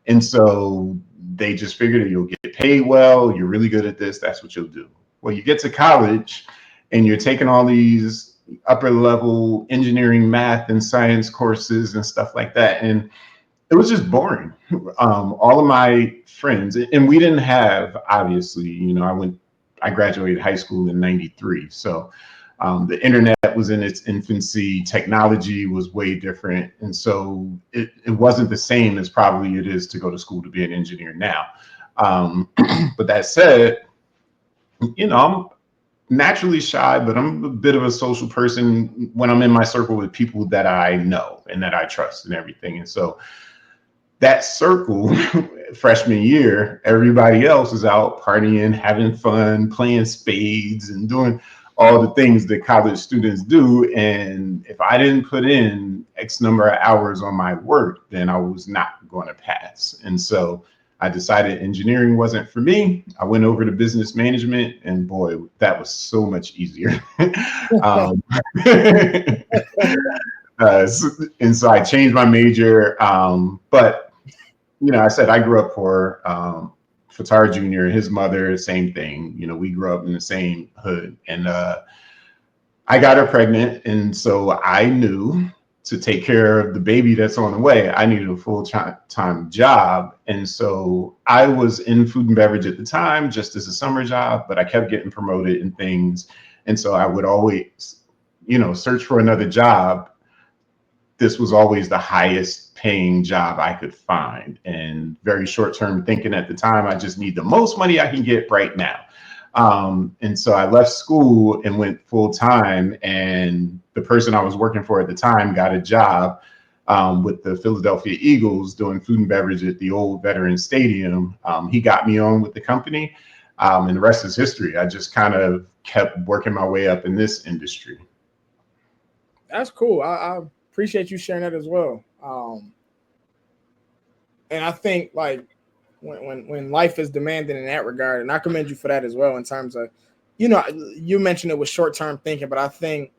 And so they just figured you'll get paid well, you're really good at this, that's what you'll do. Well, you get to college and you're taking all these upper level engineering, math, and science courses and stuff like that. And it was just boring. All of my friends, and we didn't have, obviously, I graduated high school in '93. So the internet was in its infancy, technology was way different. And so it wasn't the same as probably it is to go to school to be an engineer now. But that said, I'm naturally shy, but I'm a bit of a social person when I'm in my circle with people that I know and that I trust and everything. And so that circle, freshman year, everybody else is out partying, having fun, playing spades, and doing all the things that college students do. And if I didn't put in X number of hours on my work, then I was not going to pass. And so I decided engineering wasn't for me. I went over to business management, and boy, that was so much easier. um, and so I changed my major. But I said I grew up poor. Fattar Jr., his mother, same thing. We grew up in the same hood, and I got her pregnant, and so I knew to take care of the baby that's on the way, I needed a full-time job. And so I was in food and beverage at the time, just as a summer job, but I kept getting promoted and things. And so I would always, search for another job. This was always the highest paying job I could find. And very short term thinking at the time, I just need the most money I can get right now. And so I left school and went full time. And the person I was working for at the time got a job with the Philadelphia Eagles doing food and beverage at the old Veterans Stadium. He got me on with the company, and the rest is history. I just kind of kept working my way up in this industry. That's cool. I appreciate you sharing that as well. And I think like when life is demanding in that regard, and I commend you for that as well in terms of, you mentioned it was short term thinking, but I think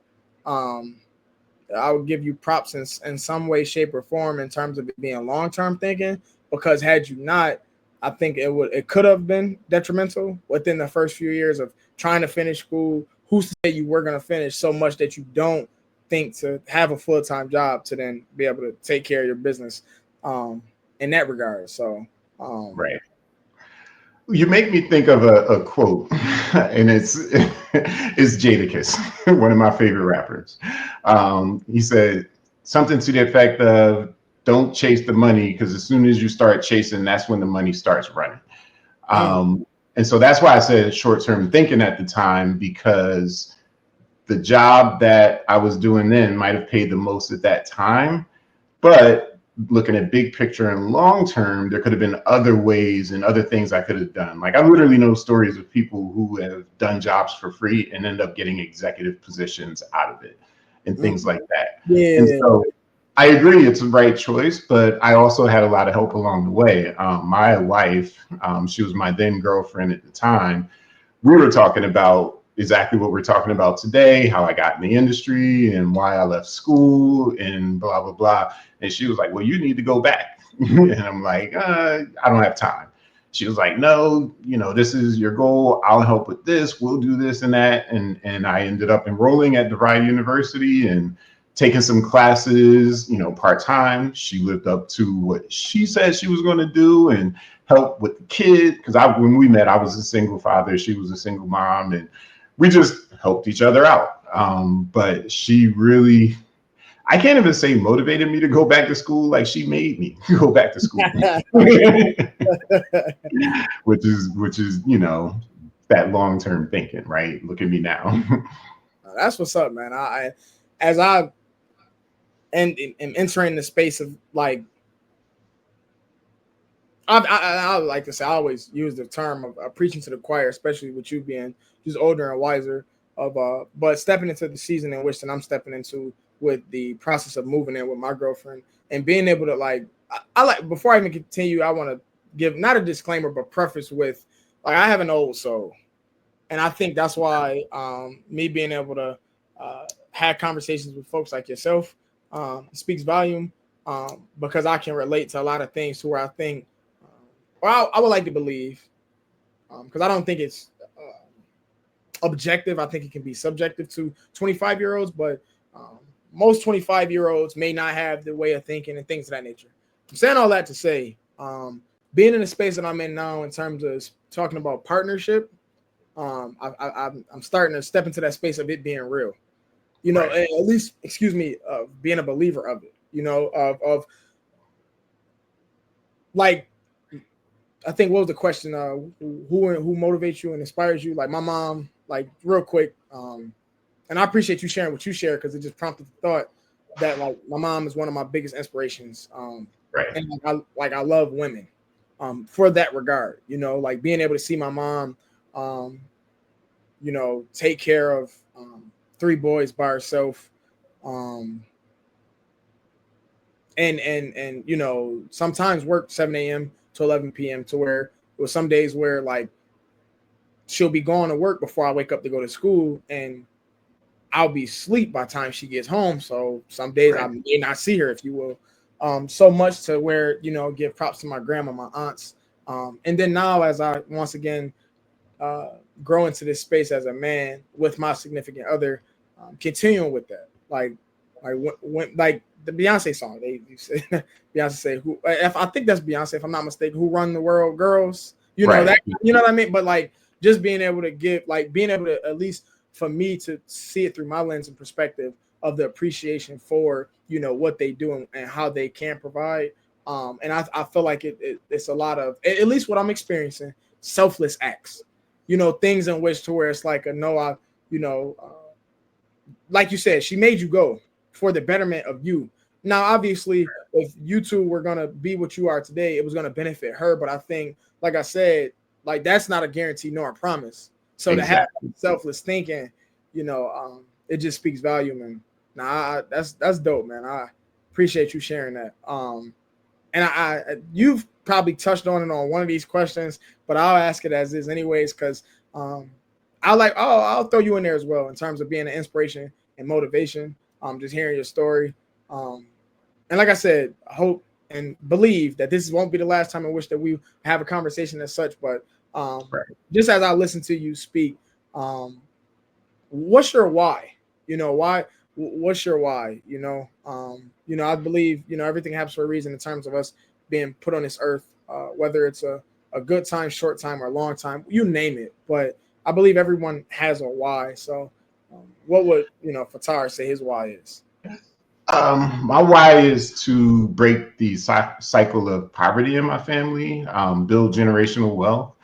I would give you props in some way, shape, or form in terms of it being long term thinking. Because had you not, I think it could have been detrimental within the first few years of trying to finish school. Who's to say you were going to finish so much that you don't think to have a full time job to then be able to take care of your business in that regard. So Right. You make me think of a quote, and it's Jadakiss, one of my favorite rappers. He said something to the effect of, "Don't chase the money, because as soon as you start chasing, that's when the money starts running." And so that's why I said short-term thinking at the time, because the job that I was doing then might have paid the most at that time, but looking at big picture and long term, there could have been other ways and other things I could have done. Like I literally know stories of people who have done jobs for free and end up getting executive positions out of it and things like that. Yeah. And so I agree it's the right choice, but I also had a lot of help along the way. My wife, she was my then girlfriend at the time. We were talking about exactly what we're talking about today, how I got in the industry and why I left school and blah, blah, blah. And she was like, well, you need to go back. And I'm like, I don't have time. She was like, no, this is your goal. I'll help with this. We'll do this and that. And I ended up enrolling at Divine University and taking some classes, part-time. She lived up to what she said she was going to do and help with the kid. Because when we met, I was a single father. She was a single mom. And we just helped each other out. But she really, I can't even say motivated me to go back to school. Like she made me go back to school, which is, that long-term thinking, right? Look at me now. That's what's up, man. As I am entering the space of like, I like to say, I always use the term of preaching to the choir, especially with you being just older and wiser but stepping into the season in which I'm stepping into with the process of moving in with my girlfriend and being able to I like, before I even continue, I want to give not a disclaimer, but preface with like, I have an old soul. And I think that's why me being able to have conversations with folks like yourself speaks volume because I can relate to a lot of things to where I think, I would like to believe, because I don't think it's objective. I think it can be subjective to 25-year-olds, but most 25-year-olds may not have the way of thinking and things of that nature. I'm saying all that to say, being in the space that I'm in now in terms of talking about partnership, I'm starting to step into that space of it being real. Right. At least, being a believer of it. Of like, I think what was the question? Who motivates you and inspires you? Like my mom, like real quick. And I appreciate you sharing what you share because it just prompted the thought that like my mom is one of my biggest inspirations. Right. And I love women for that regard. Like being able to see my mom, take care of 3 boys by herself. And sometimes work 7 a.m. to 11 p.m. to where it was some days where like she'll be going to work before I wake up to go to school and I'll be asleep by the time she gets home. So some days I may not see her, if you will. So much to where, give props to my grandma, my aunts. And then now as I once again grow into this space as a man with my significant other, continuing with that. Like Like when like the Beyonce song, you say Beyonce say who if I think that's Beyonce if I'm not mistaken, who run the world, girls. You know Right. that you know what I mean? But like just being able to give like being able to at least for me to see it through my lens and perspective of the appreciation for what they do and how they can provide. And I feel like it's a lot of at least what I'm experiencing selfless acts, things in which to where it's like a no, you know, like you said, she made you go for the betterment of you. Now, obviously, if you two were gonna be what you are today, it was gonna benefit her. But I think, like I said, like that's not a guarantee nor a promise. So to have Exactly. selfless thinking, it just speaks volume. And that's dope, man. I appreciate you sharing that. And you've probably touched on it on one of these questions, but I'll ask it as is anyways, because um, I'll throw you in there as well in terms of being an inspiration and motivation. Just hearing your story, um, and like I said, I hope and believe that this won't be the last time in which that we have a conversation as such. But Right. just as I listen to you speak, um, what's your why? Why? What's your why? I believe everything happens for a reason in terms of us being put on this earth, whether it's a good time, short time, or long time, you name it. But I believe everyone has a why. So, what would Fattar say his why is? My why is to break the cycle of poverty in my family, build generational wealth.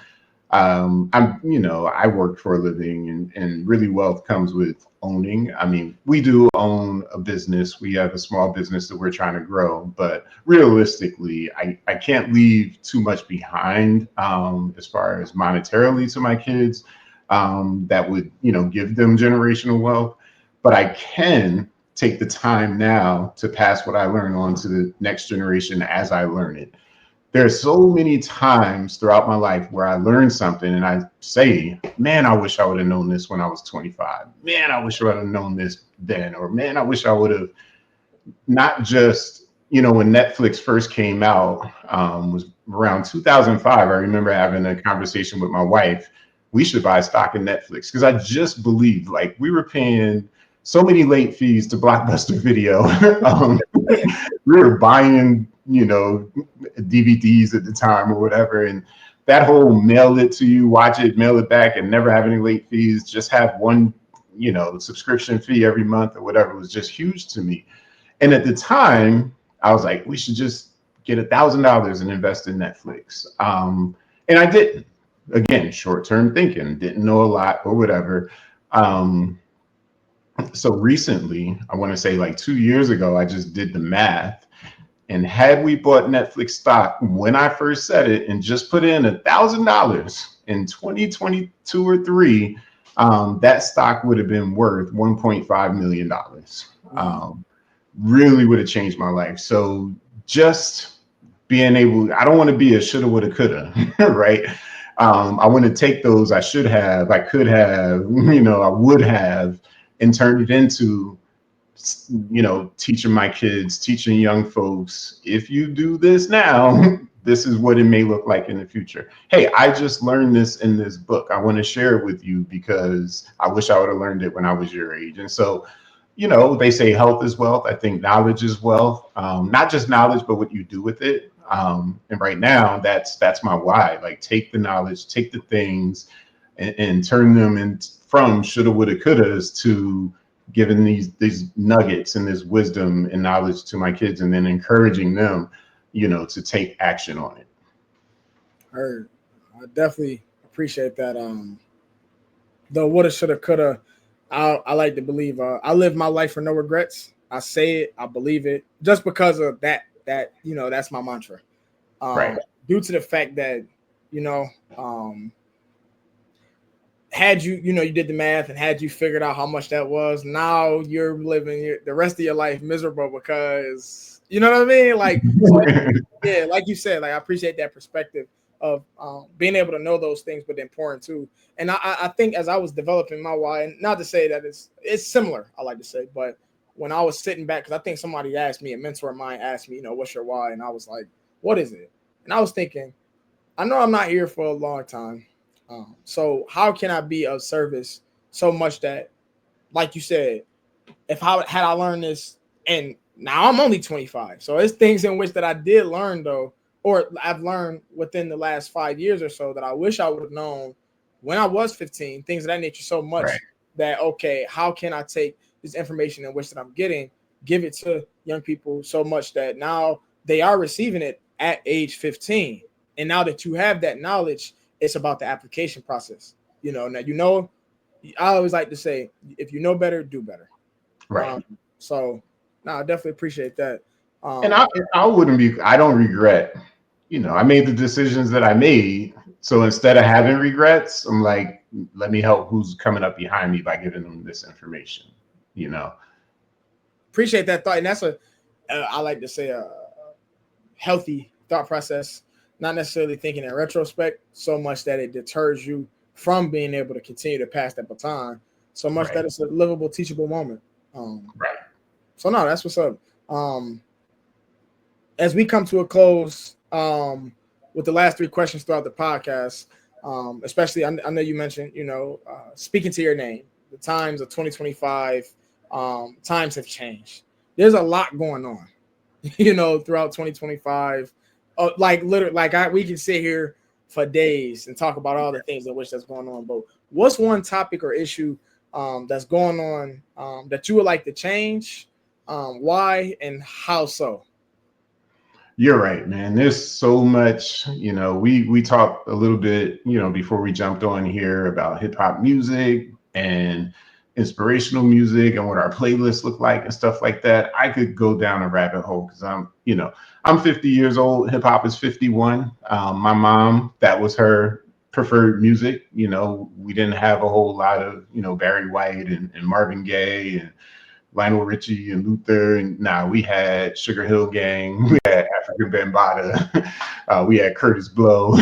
I work for a living, and really wealth comes with owning. I mean, we do own a business. We have a small business that we're trying to grow, but realistically, I can't leave too much behind as far as monetarily to my kids that would, give them generational wealth. But I can take the time now to pass what I learn on to the next generation as I learn it. There's so many times throughout my life where I learned something and I say, man, I wish I would have known this when I was 25. Man, I wish I would have known this then. Or man, I wish I would have not just, when Netflix first came out, was around 2005. I remember having a conversation with my wife. We should buy stock in Netflix because I just believed like we were paying so many late fees to Blockbuster Video. We were buying, DVDs at the time or whatever. And that whole mail it to you, watch it, mail it back, and never have any late fees, just have one, subscription fee every month or whatever was just huge to me. And at the time, I was like, we should just get $1,000 and invest in Netflix. And I didn't. Again, short-term thinking, didn't know a lot or whatever. So recently, I want to say like 2 years ago, I just did the math. And had we bought Netflix stock when I first said it and just put in $1,000 in 2022 or three, that stock would have been worth $1.5 million. Really would have changed my life. So just being able, I don't want to be a shoulda, woulda, coulda, right? I want to take those I should have, I could have, I would have, and turn it into, teaching my kids, teaching young folks, if you do this now, this is what it may look like in the future. Hey, I just learned this in this book. I want to share it with you because I wish I would have learned it when I was your age. And so, they say health is wealth. I think knowledge is wealth. Not just knowledge, but what you do with it. And right now, that's my why. Like, take the knowledge, take the things, and turn them from shoulda, woulda, couldas to giving these nuggets and this wisdom and knowledge to my kids, and then encouraging them, to take action on it. Heard. I definitely appreciate that. The woulda, shoulda, coulda. I like to believe. I live my life for no regrets. I say it. I believe it. Just because of that. That's my mantra. Right. Due to the fact that you know, had you did the math and had you figured out how much that was, now you're living the rest of your life miserable because you know what I mean. Like, so, yeah, like you said, like I appreciate that perspective of being able to know those things, but then pouring too. And I think as I was developing my why, and not to say that it's similar, I like to say, but when I was sitting back, because I think somebody asked me, a mentor of mine asked me, what's your why? And I was like, what is it? And I was thinking, I know I'm not here for a long time. So how can I be of service so much that, like you said, if I had I learned this And now I'm only 25. So it's things in which that I did learn though, or I've learned within the last 5 years or so that I wish I would have known when I was 15, things of that nature so Right. much that, okay, how can I take this information in which that I'm getting, give it to young people so much that now they are receiving it at age 15. And now that you have that knowledge, it's about the application process. Now, I always like to say, if you know better, do better. Right. So no, I definitely appreciate that. And Um, I don't regret, I made the decisions that I made. So instead of having regrets, I'm like, let me help who's coming up behind me by giving them this information, you know? Appreciate that thought, and that's I like to say a healthy thought process. Not necessarily thinking in retrospect so much that it deters you from being able to continue to pass that baton. So much Right. that it's a livable, teachable moment. Um, Right. so no, that's what's up. As we come to a close with the last three questions throughout the podcast, especially I know you mentioned, speaking to your name, the times of 2025, times have changed. There's a lot going on, throughout 2025. Like literally, we can sit here for days and talk about all the things in which that's going on. But what's one topic or issue that's going on that you would like to change? Why and how so? You're right, man. There's so much, we talked a little bit, before we jumped on here about hip hop music and inspirational music and what our playlists look like and stuff like that. I could go down a rabbit hole because I'm 50 years old. Hip hop is 51. My mom, that was her preferred music. We didn't have a whole lot of, Barry White and Marvin Gaye and Lionel Richie and Luther, and we had Sugar Hill Gang, we had African Bambaataa, we had Curtis Blow,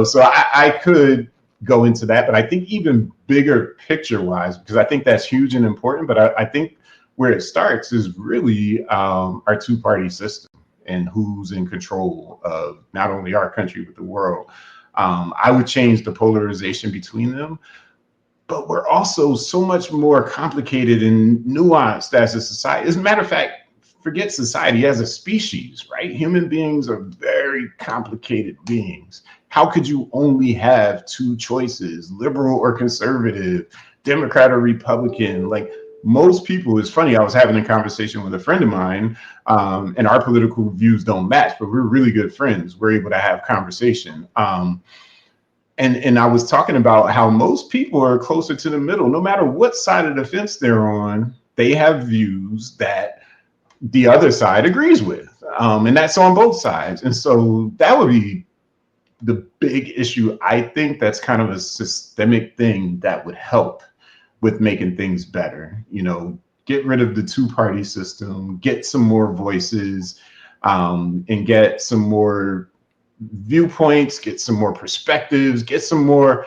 So I could go into that, but I think even bigger picture wise, because I think that's huge and important, but I think where it starts is really our two-party system and who's in control of not only our country, but the world. I would change the polarization between them, but we're also so much more complicated and nuanced as a society. As a matter of fact, forget society, as a species, right? Human beings are very complicated beings. How could you only have two choices, liberal or conservative, Democrat or Republican? Like most people, it's funny, I was having a conversation with a friend of mine, and our political views don't match, but we're really good friends. We're able to have conversation. And I was talking about how most people are closer to the middle. No matter what side of the fence they're on, they have views that the other side agrees with. And that's on both sides. And so that would be the big issue. I think that's kind of a systemic thing that would help with making things better. Get rid of the two-party system, get some more voices, and get some more viewpoints, get some more perspectives, get some more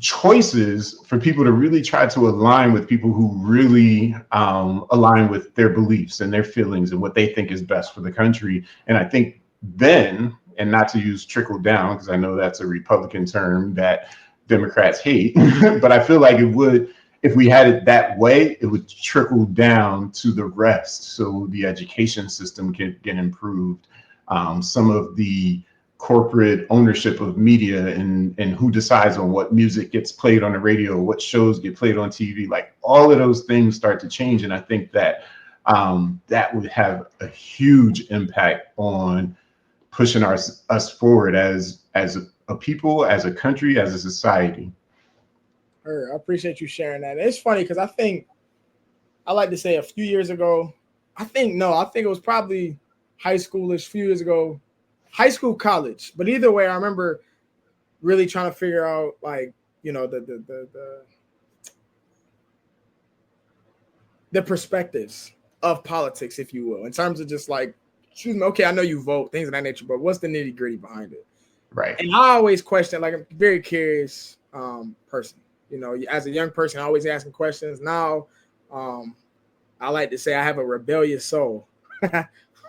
choices for people to really try to align with people who really align with their beliefs and their feelings and what they think is best for the country. And I think then, and not to use trickle down, because I know that's a Republican term that Democrats hate, but I feel like it would, if we had it that way, it would trickle down to the rest. So the education system can get improved. Some of the corporate ownership of media and who decides on what music gets played on the radio, what shows get played on TV, like all of those things start to change. And I think that that would have a huge impact on pushing us forward as a people, as a country, as a society. I appreciate you sharing that. It's funny because I like to say a few years ago, I think it was probably high schoolish, few years ago, high school, college. But either way, I remember really trying to figure out the perspectives of politics, if you will, in terms of just like, excuse me, okay, I know you vote, things of that nature, but what's the nitty gritty behind it? Right. And I always question, like, I'm a very curious person. As a young person, always asking questions. Now, I like to say I have a rebellious soul.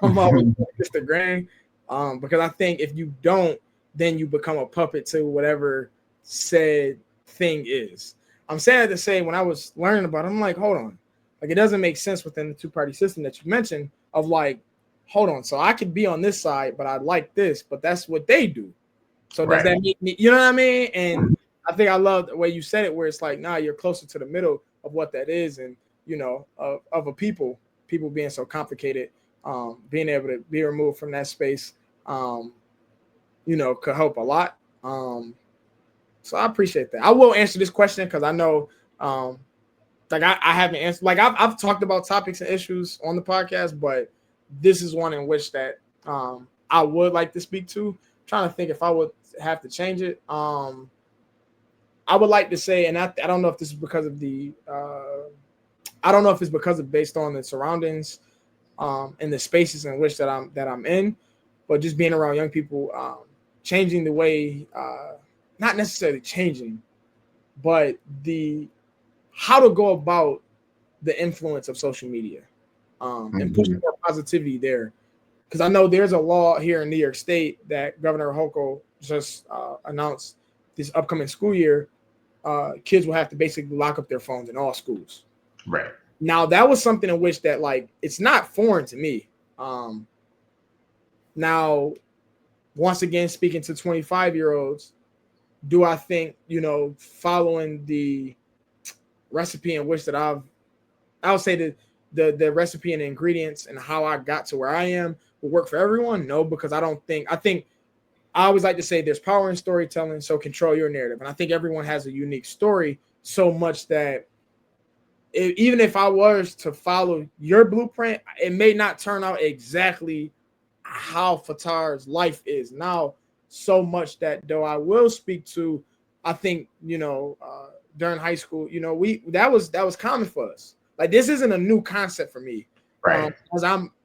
I'm always against the grain, because I think if you don't, then you become a puppet to whatever said thing is. I'm sad to say, when I was learning about it, I'm like, hold on. Like it doesn't make sense within the two-party system that you mentioned of like, hold on, so I could be on this side, but I like this, but that's what they do. So does that mean, you know what I mean? And I think I love the way you said it, where it's like, nah, you're closer to the middle of what that is, and you know, of a people being so complicated, being able to be removed from that space, you know, could help a lot. So I appreciate that. I will answer this question because I know, like I haven't answered. Like I've talked about topics and issues on the podcast, but this is one in which that I would like to speak to. I'm trying to think if I would have to change it. I would like to say, and I don't know if this is because of the, I don't know if it's because of based on the surroundings, and the spaces in which that I'm in, but just being around young people, changing the way, not necessarily changing, but the how to go about the influence of social media, and push more positivity there. Because I know there's a law here in New York State that Governor Hochul just announced this upcoming school year. Kids will have to basically lock up their phones in all schools. Right. Now that was something in which that like it's not foreign to me. Now, once again, speaking to 25-year-olds, do I think, you know, following the recipe in which that I'll say that the recipe and the ingredients and how I got to where I am will work for everyone? No, because I think I always like to say there's power in storytelling, so control your narrative. And I think everyone has a unique story so much that even if I was to follow your blueprint, it may not turn out exactly how Fattar's life is now. So much that though I will speak to, I think, you know, during high school, you know, that was common for us. Like this isn't a new concept for me. Right.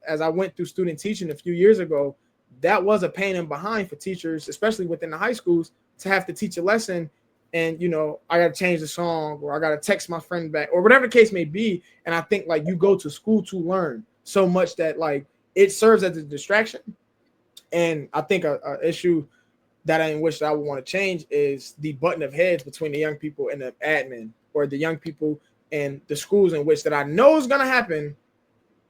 As I went through student teaching a few years ago, that was a pain in behind for teachers, especially within the high schools, to have to teach a lesson. And, you know, I got to change the song, or I got to text my friend back, or whatever the case may be. And I think like you go to school to learn so much that like it serves as a distraction. And I think a issue that I wish that I would want to change is the button of heads between the young people and the admin, or the young people and the schools, in which that I know is going to happen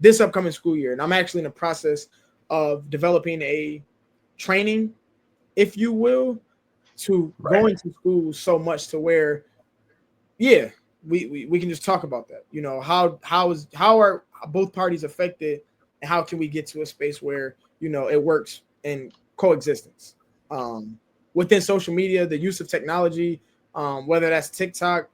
this upcoming school year. And I'm actually in the process of developing a training, if you will, to go into schools so much to where, yeah, we can just talk about that. You know, how are both parties affected, and how can we get to a space where, you know, it works in coexistence within social media, the use of technology, whether that's TikTok,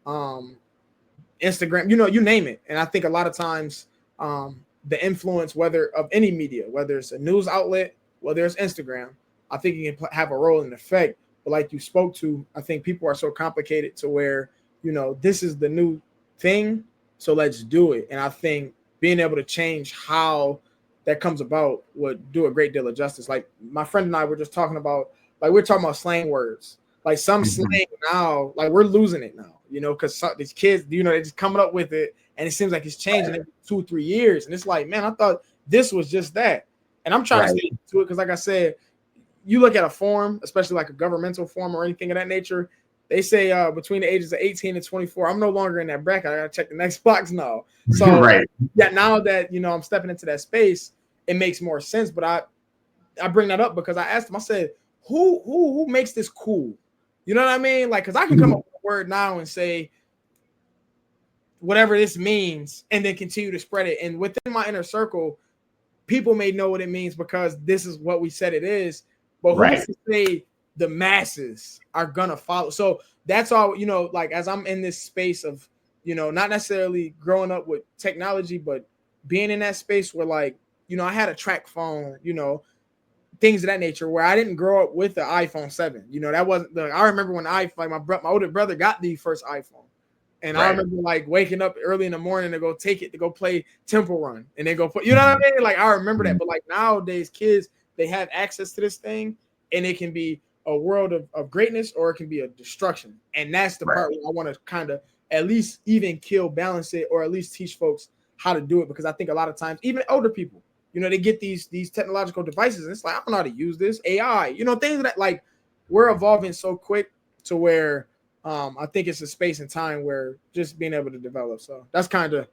Instagram, you know, you name it. And I think a lot of times the influence, whether of any media, whether it's a news outlet, whether it's Instagram, I think it can have a role and effect. But like you spoke to, I think people are so complicated to where, you know, this is the new thing, so let's do it. And I think being able to change how that comes about would do a great deal of justice. Like my friend and I were just talking about, like we're talking about slang words. Like some slang now, like we're losing it now, you know, because these kids, you know, they're just coming up with it, and it seems like it's changing every 2-3 years. And it's like, man, I thought this was just that. And I'm trying to stay to it because, like I said, you look at a form, especially like a governmental form or anything of that nature, they say between the ages of 18 and 24, I'm no longer in that bracket. I got to check the next box now. So yeah, now that, you know, I'm stepping into that space, it makes more sense. But I bring that up because I asked him, I said, who makes this cool? You know what I mean? Like, because I can come up with a word now and say whatever this means and then continue to spread it. And within my inner circle, people may know what it means because this is what we said it is. But who's to say the masses are gonna follow? So that's all, you know, like as I'm in this space of, you know, not necessarily growing up with technology, but being in that space where, like, you know, I had a track phone, you know, things of that nature, where I didn't grow up with the iPhone 7. You know, that wasn't the, I remember when my older brother got the first iPhone. And I remember like waking up early in the morning to go take it to go play Temple Run and then go put, you know what I mean? Like I remember that. But like nowadays, kids, they have access to this thing, and it can be a world of greatness, or it can be a destruction. And that's the part where I want to kind of at least even balance it, or at least teach folks how to do it. Because I think a lot of times, even older people, you know, they get these technological devices, and it's like, I don't know how to use this AI, you know, things that like we're evolving so quick to where I think it's a space and time where just being able to develop. So that's kind of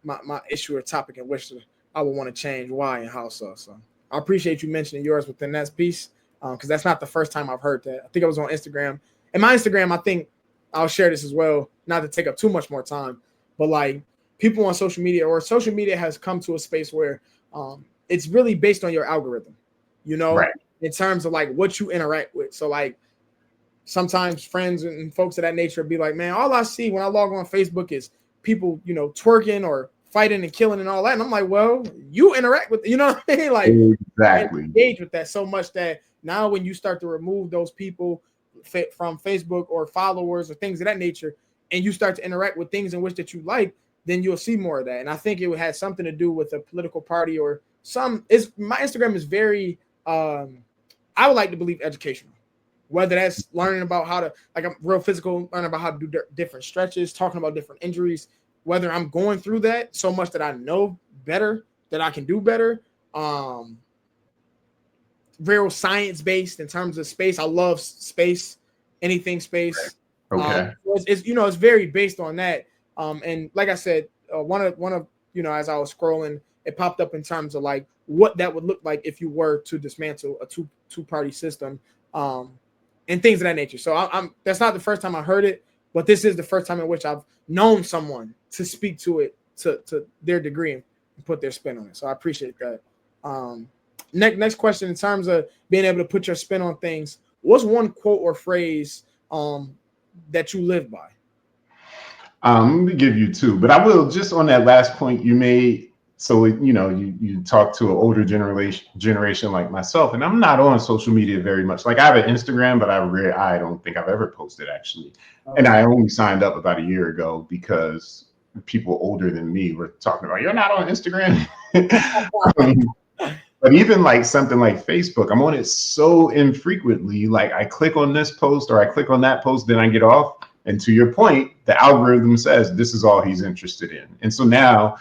my issue or topic in which I would want to change, why and how so. So I appreciate you mentioning yours within that piece, because that's not the first time I've heard that. I think it was on Instagram. And my Instagram, I think I'll share this as well, not to take up too much more time, but like people on social media, or social media has come to a space where it's really based on your algorithm, you know, Right. in terms of like what you interact with. So like sometimes friends and folks of that nature be like, man, all I see when I log on Facebook is people, you know, twerking or fighting and killing and all that. And I'm like, well, you interact with, you know what I mean? Like you Exactly. engage with that so much that now when you start to remove those people from Facebook or followers or things of that nature, and you start to interact with things in which that you like, then you'll see more of that. And I think it had something to do with a political party or some. Is my Instagram is very, I would like to believe, educational. Whether that's learning about how to, like, I'm real physical, learning about how to do different stretches, talking about different injuries, whether I'm going through that so much that I know better, that I can do better. Um, Real science based in terms of space. I love space, anything space. Okay. It's you know, it's very based on that. And like I said, one of you know, as I was scrolling, it popped up in terms of like what that would look like if you were to dismantle a two party system, um, and things of that nature. So I'm that's not the first time I heard it, but this is the first time in which I've known someone to speak to it to their degree and put their spin on it. So I appreciate that. Um, next question, in terms of being able to put your spin on things, what's one quote or phrase that you live by? Let me give you two, but I will just on that last point you made. So you talk to an older generation like myself, and I'm not on social media very much. Like I have an Instagram, but I don't think I've ever posted actually, and Okay. I only signed up about a year ago because people older than me were talking about you're not on Instagram. um, but even like something like Facebook, I'm on it so infrequently. Like I click on this post or I click on that post, then I get off. And to your point, the algorithm says this is all he's interested in. And so now,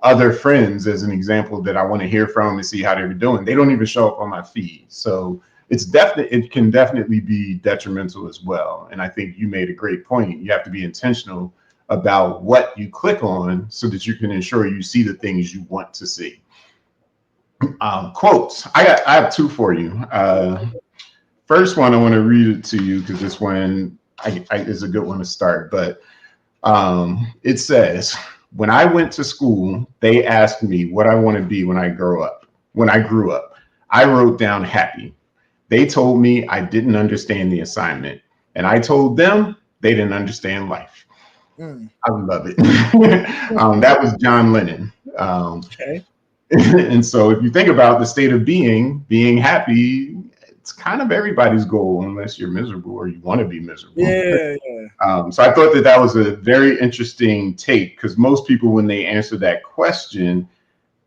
other friends, as an example, that I want to hear from and see how they're doing, they don't even show up on my feed. So it can definitely be detrimental as well. And I think you made a great point. You have to be intentional about what you click on so that you can ensure you see the things you want to see. Quotes. I have two for you. First one, I want to read it to you because this one is a good one to start. But it says, "When I went to school, they asked me what I want to be when I grow up. When I grew up, I wrote down happy. They told me I didn't understand the assignment, and I told them they didn't understand life." Mm. I love it. That was John Lennon. Okay. And so if you think about the state of being happy, it's kind of everybody's goal unless you're miserable or you want to be miserable. Yeah, yeah. So I thought that was a very interesting take because most people, when they answer that question,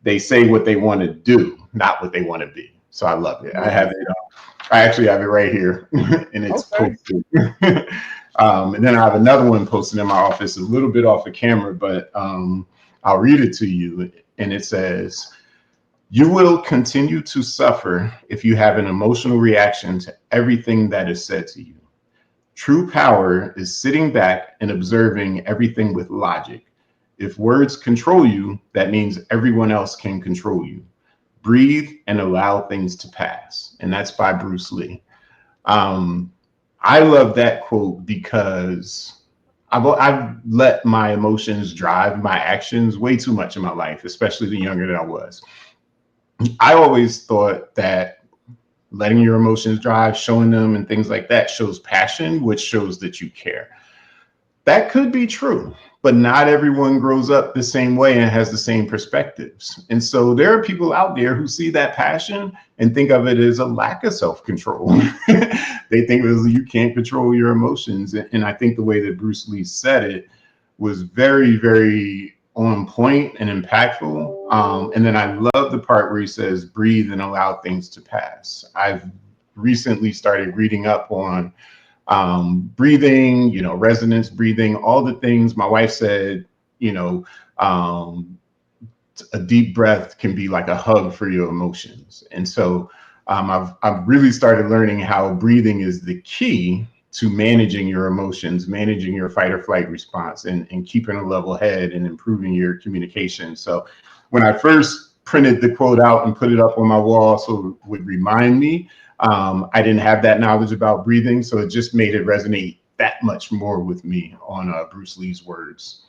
they say what they want to do, not what they want to be. So I love it. I Mm. have it. I actually have it right here, and it's Okay. posted. And then I have another one posted in my office, a little bit off the camera, but I'll read it to you. And it says, "You will continue to suffer if you have an emotional reaction to everything that is said to you. True power is sitting back and observing everything with logic. If words control you, that means everyone else can control you. Breathe and allow things to pass." And that's by Bruce Lee. Um, I love that quote because I've let my emotions drive my actions way too much in my life, especially the younger that I was. I always thought that letting your emotions drive, showing them and things like that shows passion, which shows that you care. That could be true, but not everyone grows up the same way and has the same perspectives. And so there are people out there who see that passion and think of it as a lack of self-control. They think it was, you can't control your emotions. And I think the way that Bruce Lee said it was very, very on point and impactful. And then I love the part where he says, breathe and allow things to pass. I've recently started reading up on breathing, resonance breathing, all the things. My wife said, you know, um, a deep breath can be like a hug for your emotions. And so I've really started learning how breathing is the key to managing your emotions, managing your fight or flight response, and keeping a level head and improving your communication. So when I first printed the quote out and put it up on my wall so it would remind me, I didn't have that knowledge about breathing. So it just made it resonate that much more with me on Bruce Lee's words.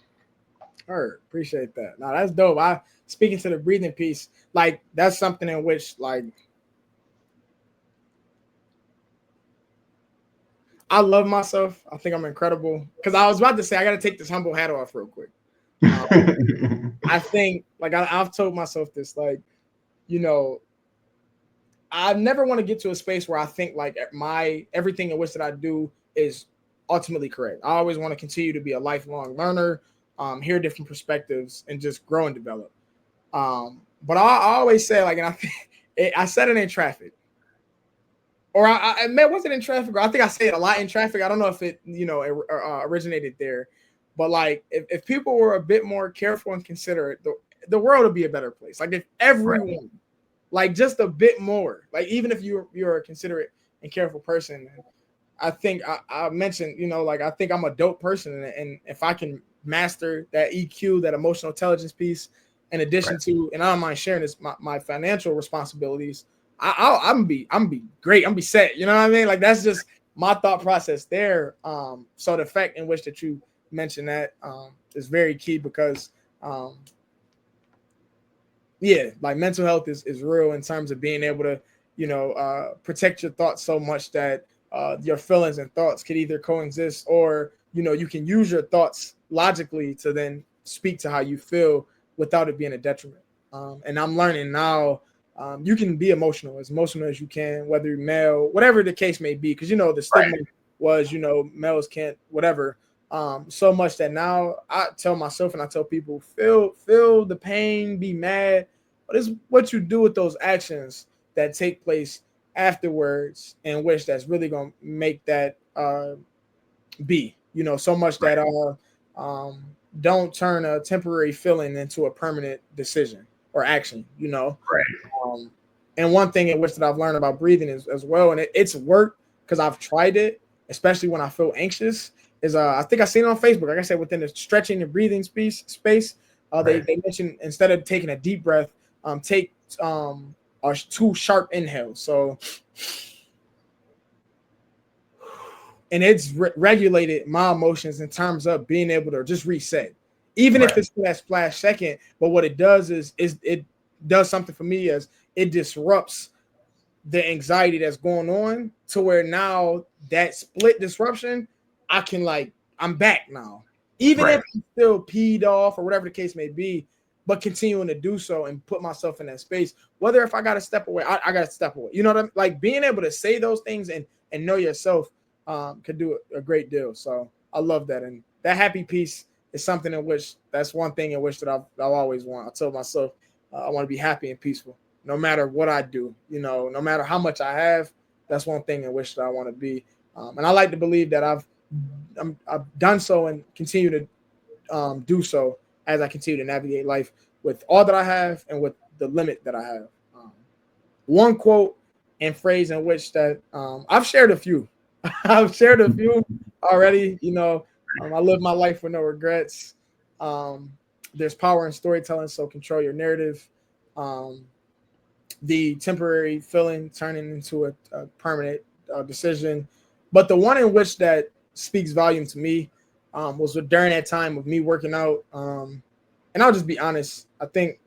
Appreciate that. Now that's dope. I speaking to the breathing piece, like that's something in which like I love myself. I think I'm incredible. Because I was about to say I got to take this humble hat off real quick. I think like I've told myself this, like, you know, I never want to get to a space where I think like my everything in which that I do is ultimately correct. I always want to continue to be a lifelong learner, hear different perspectives, and just grow and develop. But I always say like, and I said it in traffic, or I was it in traffic? Or I think I say it a lot in traffic. I don't know if it originated there, but like if people were a bit more careful and considerate, the world would be a better place. Like if everyone, like just a bit more, like even if you're a considerate and careful person, I think I mentioned, like I think I'm a dope person, and if I can master that EQ, that emotional intelligence piece, in addition to, and I don't mind sharing this, my financial responsibilities, I'm be great. I'm be set. You know what I mean? Like that's just my thought process there. So the fact in which that you mentioned that is very key because like mental health is real in terms of being able to, protect your thoughts so much that your feelings and thoughts could either coexist or, you can use your thoughts logically to then speak to how you feel without it being a detriment. And I'm learning now, you can be emotional as you can, whether you're male, whatever the case may be, because, the stigma was, males can't, whatever. So much that now I tell myself and I tell people, feel the pain, be mad, but it's what you do with those actions that take place afterwards, in which that's really gonna make that be, so much that don't turn a temporary feeling into a permanent decision or action, and one thing in which that I've learned about breathing is as well, and it's worked because I've tried it, especially when I feel anxious, is I think I seen it on Facebook. Like I said, within the stretching and breathing space, they mentioned instead of taking a deep breath, take two sharp inhales. So, and it's regulated my emotions in terms of being able to just reset, even if it's that splash second. But what it does is it does something for me as it disrupts the anxiety that's going on to where now that split disruption, I can I'm back now, even if I'm still peed off or whatever the case may be, but continuing to do so and put myself in that space. Whether if I got to step away, I got to step away. You know what I mean? Like being able to say those things and know yourself could do a great deal. So I love that. And that happy piece is something in which that's one thing in which that I'll always want. I tell myself I want to be happy and peaceful no matter what I do, no matter how much I have. That's one thing in which that I want to be. And I like to believe that I've done so and continue to do so as I continue to navigate life with all that I have and with the limit that I have. One quote and phrase in which that I've shared a few. I've shared a few already. I live my life with no regrets. There's power in storytelling, so control your narrative. The temporary feeling turning into a permanent decision. But the one in which that speaks volume to me was during that time of me working out. And I'll just be honest. I think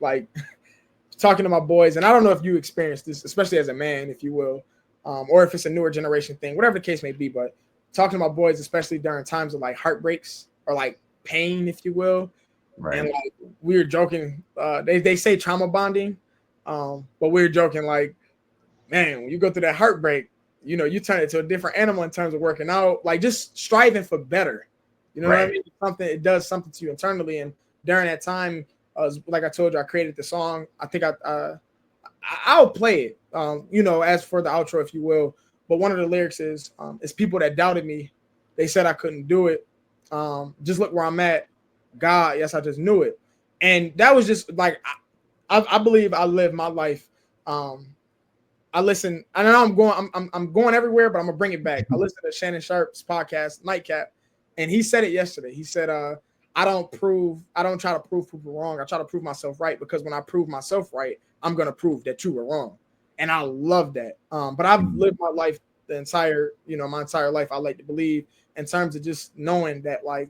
talking to my boys, and I don't know if you experienced this, especially as a man, if you will, or if it's a newer generation thing, whatever the case may be. But talking to my boys, especially during times of heartbreaks or pain, if you will. And we were joking. They say trauma bonding. But we were joking man, when you go through that heartbreak, you turn it to a different animal in terms of working out, just striving for better. You know what I mean? It does something to you internally. And during that time, like I told you, I created the song. I think I'll play it, as for the outro, if you will. But one of the lyrics is people that doubted me. They said I couldn't do it. Just look where I'm at. God, yes, I just knew it. And that was just I believe I live my life. I listen. I know I'm going everywhere, but I'm gonna bring it back. I listened to Shannon Sharp's podcast, Nightcap, and he said it yesterday. He said, I don't try to prove people wrong. I try to prove myself right, because when I prove myself right, I'm gonna prove that you were wrong. And I love that. But I've lived my life my entire life, I like to believe, in terms of just knowing that, like,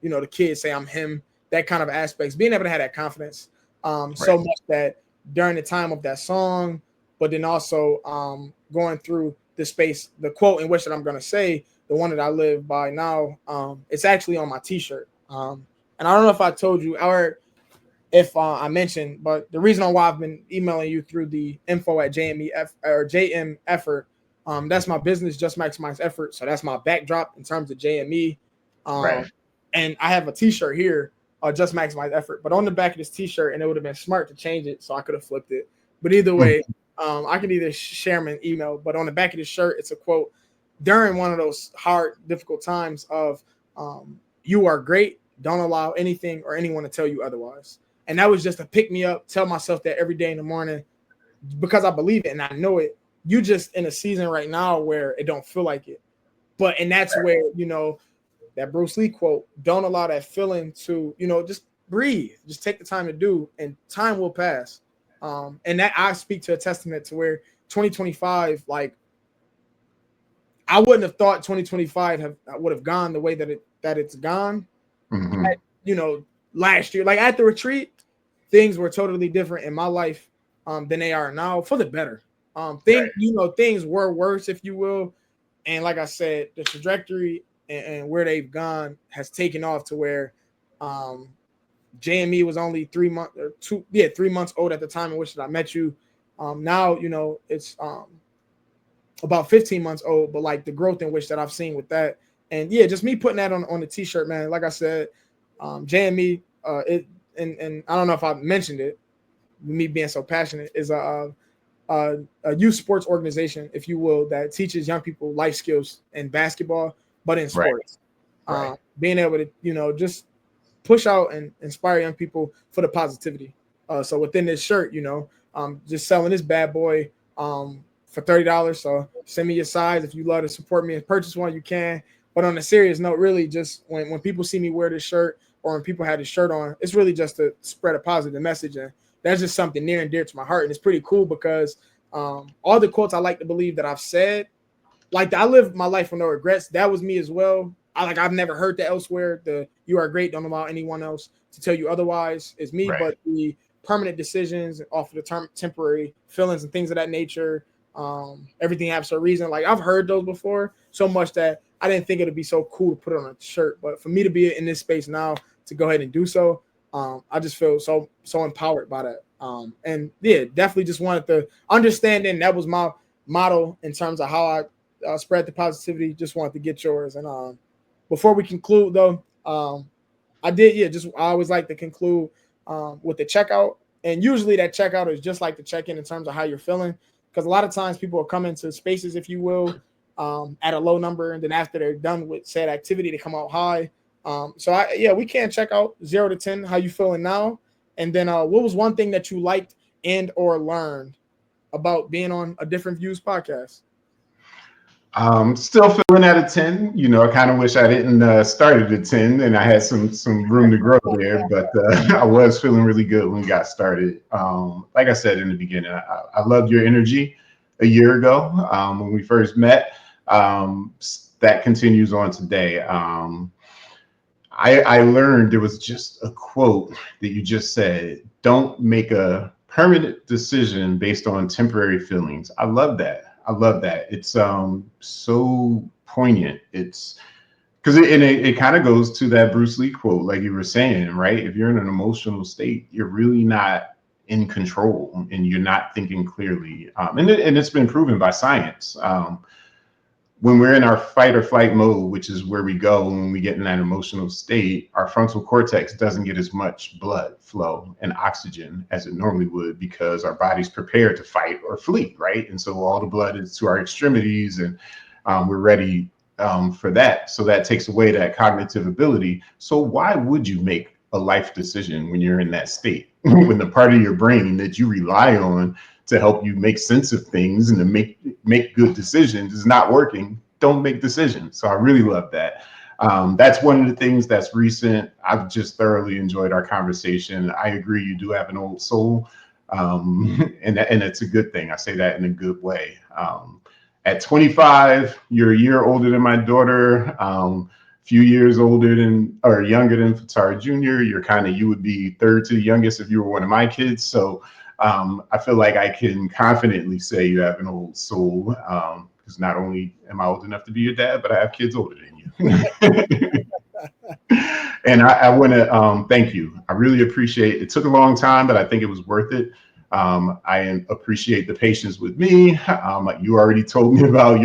the kids say I'm him, that kind of aspects, being able to have that confidence, so much that during the time of that song, but then also going through the space, the quote in which that I'm going to say, the one that I live by now, it's actually on my t-shirt. And I don't know if I told you or if I mentioned, but the reason why I've been emailing you through the info at JMEF or JM Effort, that's my business, Just Maximize Effort. So that's my backdrop in terms of JME. Right. And I have a t-shirt here, Just Maximize Effort. But on the back of this t-shirt, and it would have been smart to change it, so I could have flipped it. But either way, I could either share them an email, but on the back of the shirt, it's a quote during one of those hard, difficult times of you are great. Don't allow anything or anyone to tell you otherwise. And that was just to pick me up, tell myself that every day in the morning, because I believe it and I know it. You just in a season right now where it don't feel like it. And that's where, that Bruce Lee quote, don't allow that feeling to, just breathe, just take the time to do, and time will pass. And that I speak to a testament to where 2025, like, I wouldn't have thought 2025 would have gone the way that it's gone. Last year, like at the retreat, things were totally different in my life than they are now, for the better. Things were worse, if you will. And like I said, the trajectory and where they've gone has taken off to where JME was only 3 months old at the time in which I met you. Now, it's about 15 months old, but like the growth in which that I've seen with that. And yeah, just me putting that on the t-shirt, man. Like I said, JME, and I don't know if I mentioned it, me being so passionate, is a youth sports organization, if you will, that teaches young people life skills in basketball, but in sports. Right. Being able to, just push out and inspire young people for the positivity. So within this shirt, just selling this bad boy for $30. So send me your size if you love to support me and purchase one, you can. But on a serious note, really, just when people see me wear this shirt, or when people have this shirt on, it's really just to spread a positive message. And that's just something near and dear to my heart. And it's pretty cool because all the quotes I like to believe that I've said, like, I live my life with no regrets. That was me as well. I've never heard that elsewhere. The "you are great, don't allow anyone else to tell you otherwise" is me. Right. But the permanent decisions off of the temporary feelings and things of that nature, everything happens for a reason. Like, I've heard those before so much that I didn't think it'd be so cool to put on a shirt. But for me to be in this space now, to go ahead and do so, I just feel so empowered by that. And yeah, definitely just wanted to understanding that was my motto in terms of how I spread the positivity. Just wanted to get yours. And before we conclude, though, I always like to conclude with the checkout. And usually that checkout is just like the check-in in terms of how you're feeling, because a lot of times people will come into spaces, if you will, at a low number, and then after they're done with said activity, they come out high. We can check out 0 to 10. How you feeling now? And then what was one thing that you liked and or learned about being on a Different Views podcast? Still feeling at a 10. I kind of wish I didn't started at 10 and I had some room to grow there, but I was feeling really good when we got started. Like I said in the beginning, I loved your energy a year ago when we first met. That continues on today. I learned there was just a quote that you just said: don't make a permanent decision based on temporary feelings. I love that. It's so poignant. It's because it kind of goes to that Bruce Lee quote, like you were saying, right? If you're in an emotional state, you're really not in control and you're not thinking clearly. And it's been proven by science. When we're in our fight or flight mode, which is where we go when we get in that emotional state, our frontal cortex doesn't get as much blood flow and oxygen as it normally would, because our body's prepared to fight or flee, right? And so all the blood is to our extremities, and we're ready for that. So that takes away that cognitive ability. So why would you make a life decision when you're in that state, when the part of your brain that you rely on to help you make sense of things and to make good decisions is not working, don't make decisions. So I really love that. That's one of the things that's recent. I've just thoroughly enjoyed our conversation. I agree, you do have an old soul, and it's a good thing. I say that in a good way. At 25, you're a year older than my daughter. Few years older than or younger than Fattar Jr. You would be third to the youngest if you were one of my kids. So I feel like I can confidently say you have an old soul, because not only am I old enough to be your dad, but I have kids older than you. And I want to thank you. I really appreciate it. It took a long time, but I think it was worth it. I appreciate the patience with me. You already told me about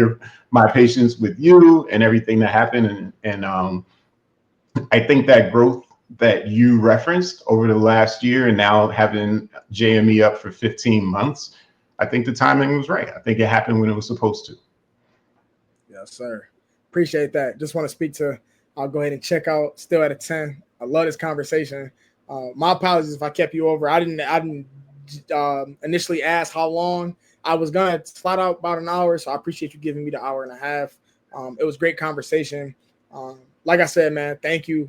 my patience with you and everything that happened, and I think that growth that you referenced over the last year and now having JME up for 15 months, I think the timing was right. I think it happened when it was supposed to. Yes, sir. Appreciate that. Just want to speak to. I'll go ahead and check out. Still at a 10. I love this conversation. My apologies if I kept you over. I didn't initially ask how long. I was gonna flat out about an hour, so I appreciate you giving me the hour and a half. It was great conversation. Like I said, man, thank you.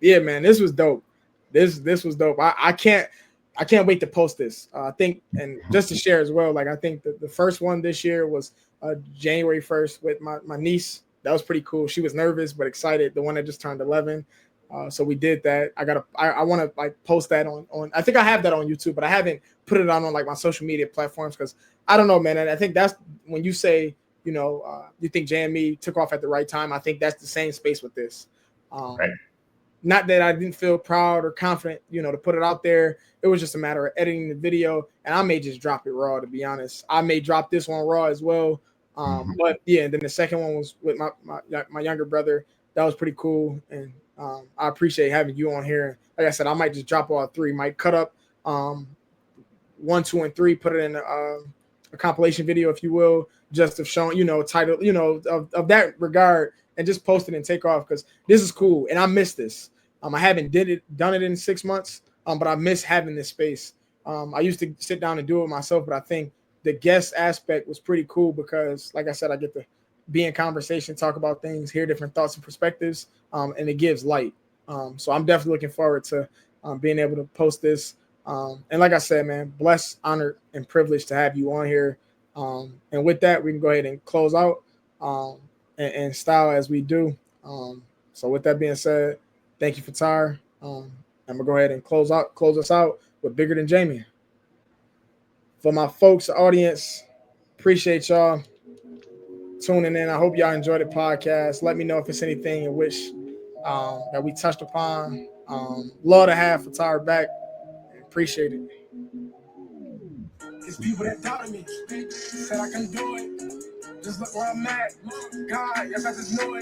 Yeah, man, this was dope. This was dope. I can't wait to post this. I think, and just to share as well, like I think the first one this year was January 1st with my niece. That was pretty cool. She was nervous but excited. The one that just turned 11. So we did that. I want to like post that on. I think I have that on YouTube, but I haven't put it on like my social media platforms because I don't know, man. And I think that's when you say, you think JME took off at the right time. I think that's the same space with this. Right. Not that I didn't feel proud or confident, to put it out there. It was just a matter of editing the video, and I may just drop it raw. To be honest, I may drop this one raw as well. But yeah, and then the second one was with my younger brother. That was pretty cool, and I appreciate having you on here. Like I said, I might just drop all three. Might cut up 1, 2, and 3. Put it in a compilation video, if you will, just of showing, title, of that regard, and just post it and take off because this is cool, and I miss this. I haven't done it in 6 months, but I miss having this space. I used to sit down and do it myself, but I think the guest aspect was pretty cool because, like I said, I get to be in conversation, talk about things, hear different thoughts and perspectives, and it gives light. So I'm definitely looking forward to being able to post this. And like I said, man, blessed, honored, and privileged to have you on here. And with that, we can go ahead and close out and style as we do. So with that being said, thank you, Fattar. I'm gonna go ahead and close us out with Bigger Than Jamie. For my folks, audience, appreciate y'all tuning in. I hope y'all enjoyed the podcast. Let me know if it's anything in which that we touched upon. Love to have Fattar back. Appreciate it. It's people that doubted me, said I can do it. Just look where I'm at. God, yes, I just know it.